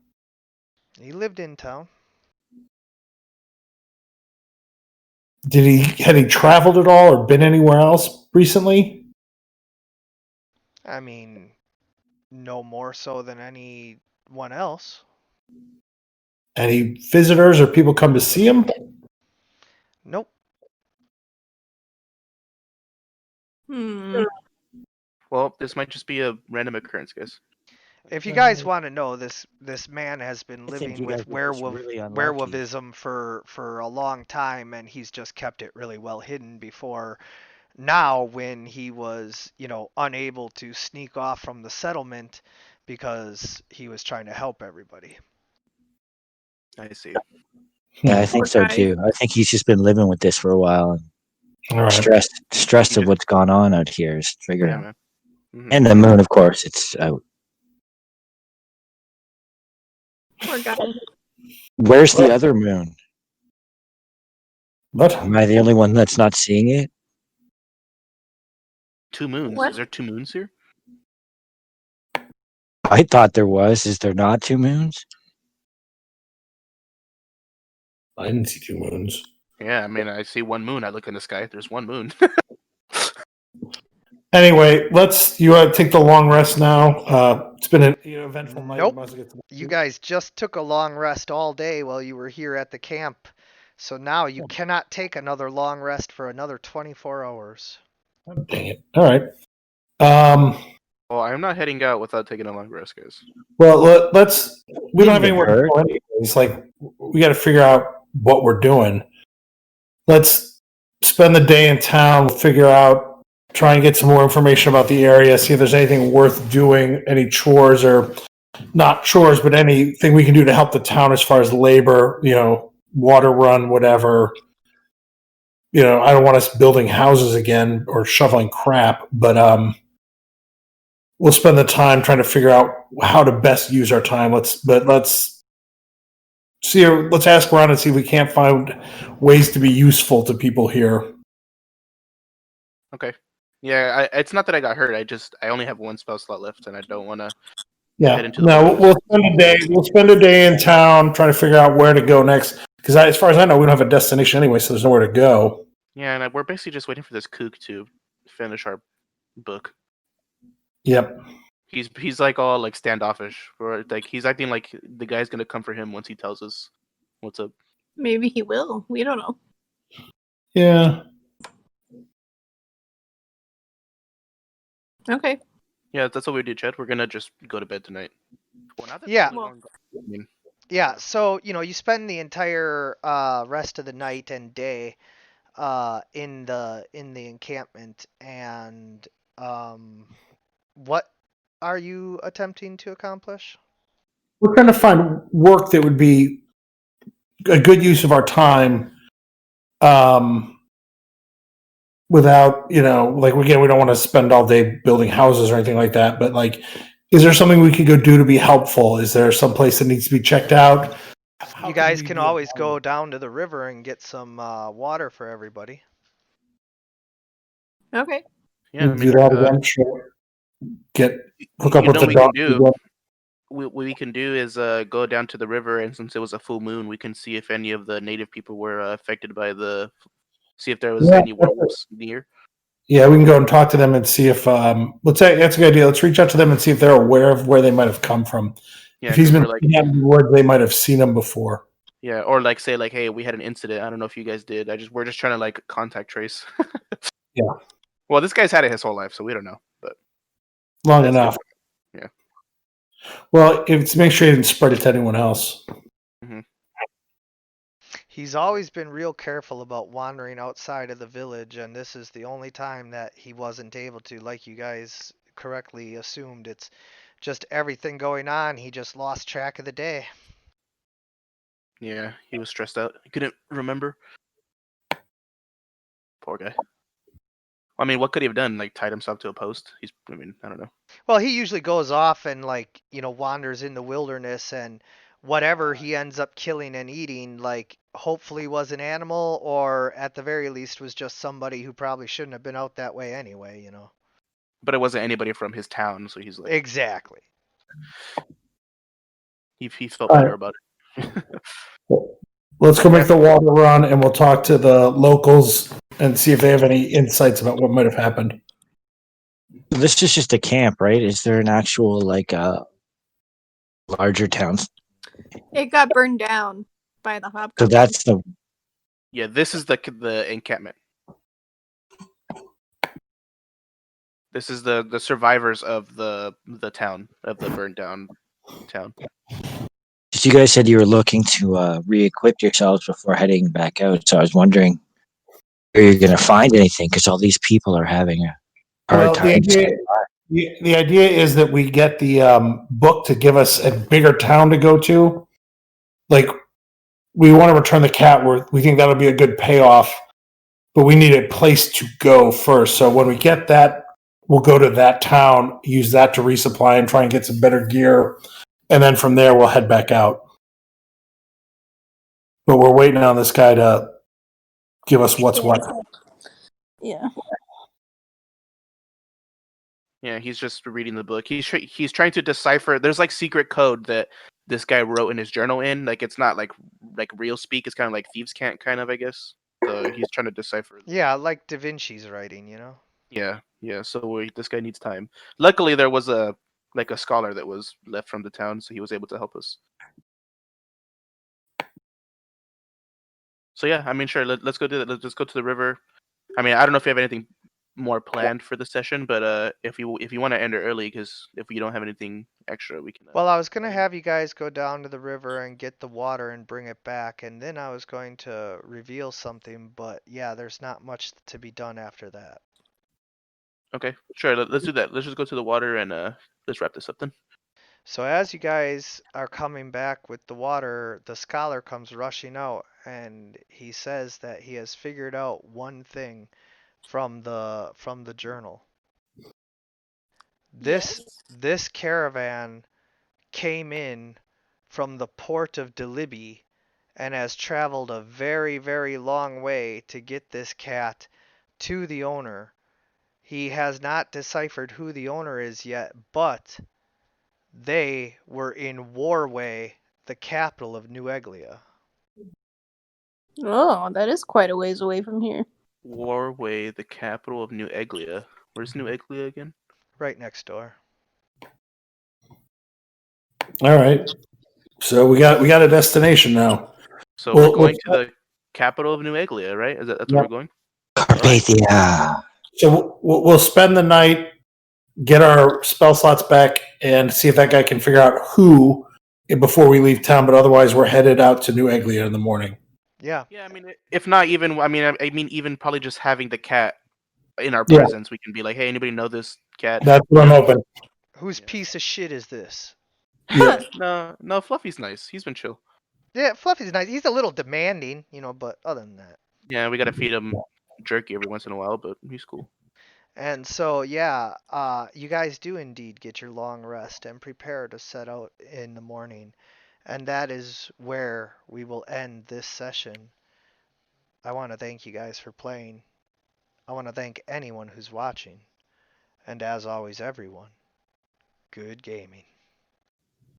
He lived in town. Had he traveled at all, or been anywhere else recently? I mean, no more so than anyone else. Any visitors or people come to see him? Nope. Well, this might just be a random occurrence, guys. If you guys want to know, this man has been I think living you guys with were just really unlucky. werewolvism for a long time, and he's just kept it really well hidden before now when he was, unable to sneak off from the settlement because he was trying to help everybody. I see. Yeah, I think Poor so guy. too. I think he's just been living with this for a while and All right. stressed He of what's gone on out here is triggering Yeah, him. man. Mhm. And the moon, of course, it's out. Poor guy. Where's the other moon? What? Am I the only one that's not seeing it? Two moons. What? Is there two moons here? I thought there was. Is there not two moons? I didn't see two moons. Yeah, I mean, I see one moon. I look in the sky. There's one moon. Anyway, you want to take the long rest now? It's been an eventful night. Nope. We must get to- You guys just took a long rest all day while you were here at the camp. So now you cannot take another long rest for another 24 hours. Oh, dang it. All right. Well, I'm not heading out without taking a long rest, guys. Well, let's. We don't have Didn't anywhere to hurt. go anyways. Like, we got to figure out what we're doing. Let's spend the day in town, figure out, try and get some more information about the area, see if there's anything worth doing, any chores or not chores, but anything we can do to help the town as far as labor, water run, whatever. I don't want us building houses again or shoveling crap, but we'll spend the time trying to figure out how to best use our time. Let's see. Let's ask around and see if we can't find ways to be useful to people here. Okay. Yeah, it's not that I got hurt. I only have one spell slot left, and I don't want to. Yeah. Head into the No, wilderness. we'll spend a day in town trying to figure out where to go next. Because as far as I know, we don't have a destination anyway, so there's nowhere to go. Yeah, and we're basically just waiting for this kook to finish our book. Yep. He's like all like standoffish, or like he's acting like the guy's gonna come for him once he tells us what's up. Maybe he will. We don't know. Yeah. Okay. Yeah, that's what we do, Chad. We're gonna just go to bed tonight. Well, not that Yeah. we're going- I mean, Yeah, so you spend the entire rest of the night and day in the encampment, and what are you attempting to accomplish? we're trying to find work that would be a good use of our time, without, like, again, we don't want to spend all day building houses or anything like that, but like, is there something we could go do to be helpful? Is there some place that needs to be checked out? How You guys we can be always of go value? down to the river and get some water for everybody. Okay. Yeah, I Do mean, that again, sure. Hook up you with know the what we can dock do. again. What we can do is go down to the river, and since it was a full moon, we can see if any of the native people were affected by see if there was Yeah, any werewolves near. yeah, we can go and talk to them and see if, let's say, that's a good idea. Let's reach out to them and see if they're aware of where they might have come from. Yeah, If he's because been we're like, seen out in the woods, they might have seen him before. yeah, or like say like, hey, we had an incident. I don't know if you guys did. We're just trying to like contact trace. Yeah. Well, this guy's had it his whole life, so we don't know. But Long that's enough. good. Yeah. Well, it's make sure you didn't spread it to anyone else. Hmm. He's always been real careful about wandering outside of the village, and this is the only time that he wasn't able to. Like you guys correctly assumed, it's just everything going on. He just lost track of the day. Yeah, he was stressed out. He couldn't remember. Poor guy. I mean, what could he have done? Like tied himself to a post? I mean, I don't know. Well, he usually goes off and wanders in the wilderness, and whatever he ends up killing and eating, like hopefully was an animal, or at the very least was just somebody who probably shouldn't have been out that way anyway. But it wasn't anybody from his town, so he's like, Exactly. he felt All better right. about it. Let's go make the water run, and we'll talk to the locals and see if they have any insights about what might have happened. This is just a camp, right? Is there an actual larger town? It got burned down by the So hobgoblins. that's the Yeah, this is the encampment. This is the survivors of the town, of the burned down town. you guys said you were looking to re-equip yourselves before heading back out. So I was wondering where you're going to find anything because all these people are having a hard Well, time. the idea is that we get the book to give us a bigger town to go to. Like, we want to return the cat. We think that'll be a good payoff, but we need a place to go first. So when we get that, we'll go to that town, use that to resupply and try and get some better gear. And then from there, we'll head back out. But we're waiting on this guy to give us what's what. Yeah. Yeah, he's just reading the book. He's trying to decipher. There's like secret code that this guy wrote in his journal in. Like it's not like real speak. It's kind of like thieves' cant, kind of, I guess. So he's trying to decipher. Yeah, like Da Vinci's writing. Yeah. So this guy needs time. Luckily, there was a scholar that was left from the town, so he was able to help us. So yeah, I mean, sure. Let's go do that. Let's just go to the river. I mean, I don't know if you have anything more planned for the session, but if you want to end it early, because if we don't have anything extra, we can. Well, I was going to have you guys go down to the river and get the water and bring it back, and then I was going to reveal something, but yeah, there's not much to be done after that. Okay, sure. Let's do that. Let's just go to the water and let's wrap this up then. So as you guys are coming back with the water, the scholar comes rushing out, and he says that he has figured out one thing from the journal. This caravan came in from the port of Delibi and has traveled a very, very long way to get this cat to the owner. He has not deciphered who the owner is yet, but they were in Warway, the capital of New Eglia. Oh, that is quite a ways away from here. Warway, the capital of New Eglia. Where's New Eglia again? Right next door. All right. So we got a destination now. So Well, we're going to the capital of New Eglia, right? That's where we're going? Carpathia. So we'll spend the night, get our spell slots back, and see if that guy can figure out who before we leave town. But otherwise, we're headed out to New Eglia in the morning. Yeah. Yeah, I mean, if not even, I mean, even probably just having the cat in our Yeah. presence, we can be like, hey, anybody know this cat? That's what I'm hoping. Whose piece of shit is this? Yep. No, Fluffy's nice. He's been chill. Yeah, Fluffy's nice. He's a little demanding, but other than that. Yeah, we gotta feed him jerky every once in a while, but he's cool. And so, yeah, you guys do indeed get your long rest and prepare to set out in the morning. And that is where we will end this session. I want to thank you guys for playing. I want to thank anyone who's watching. And as always, everyone, good gaming.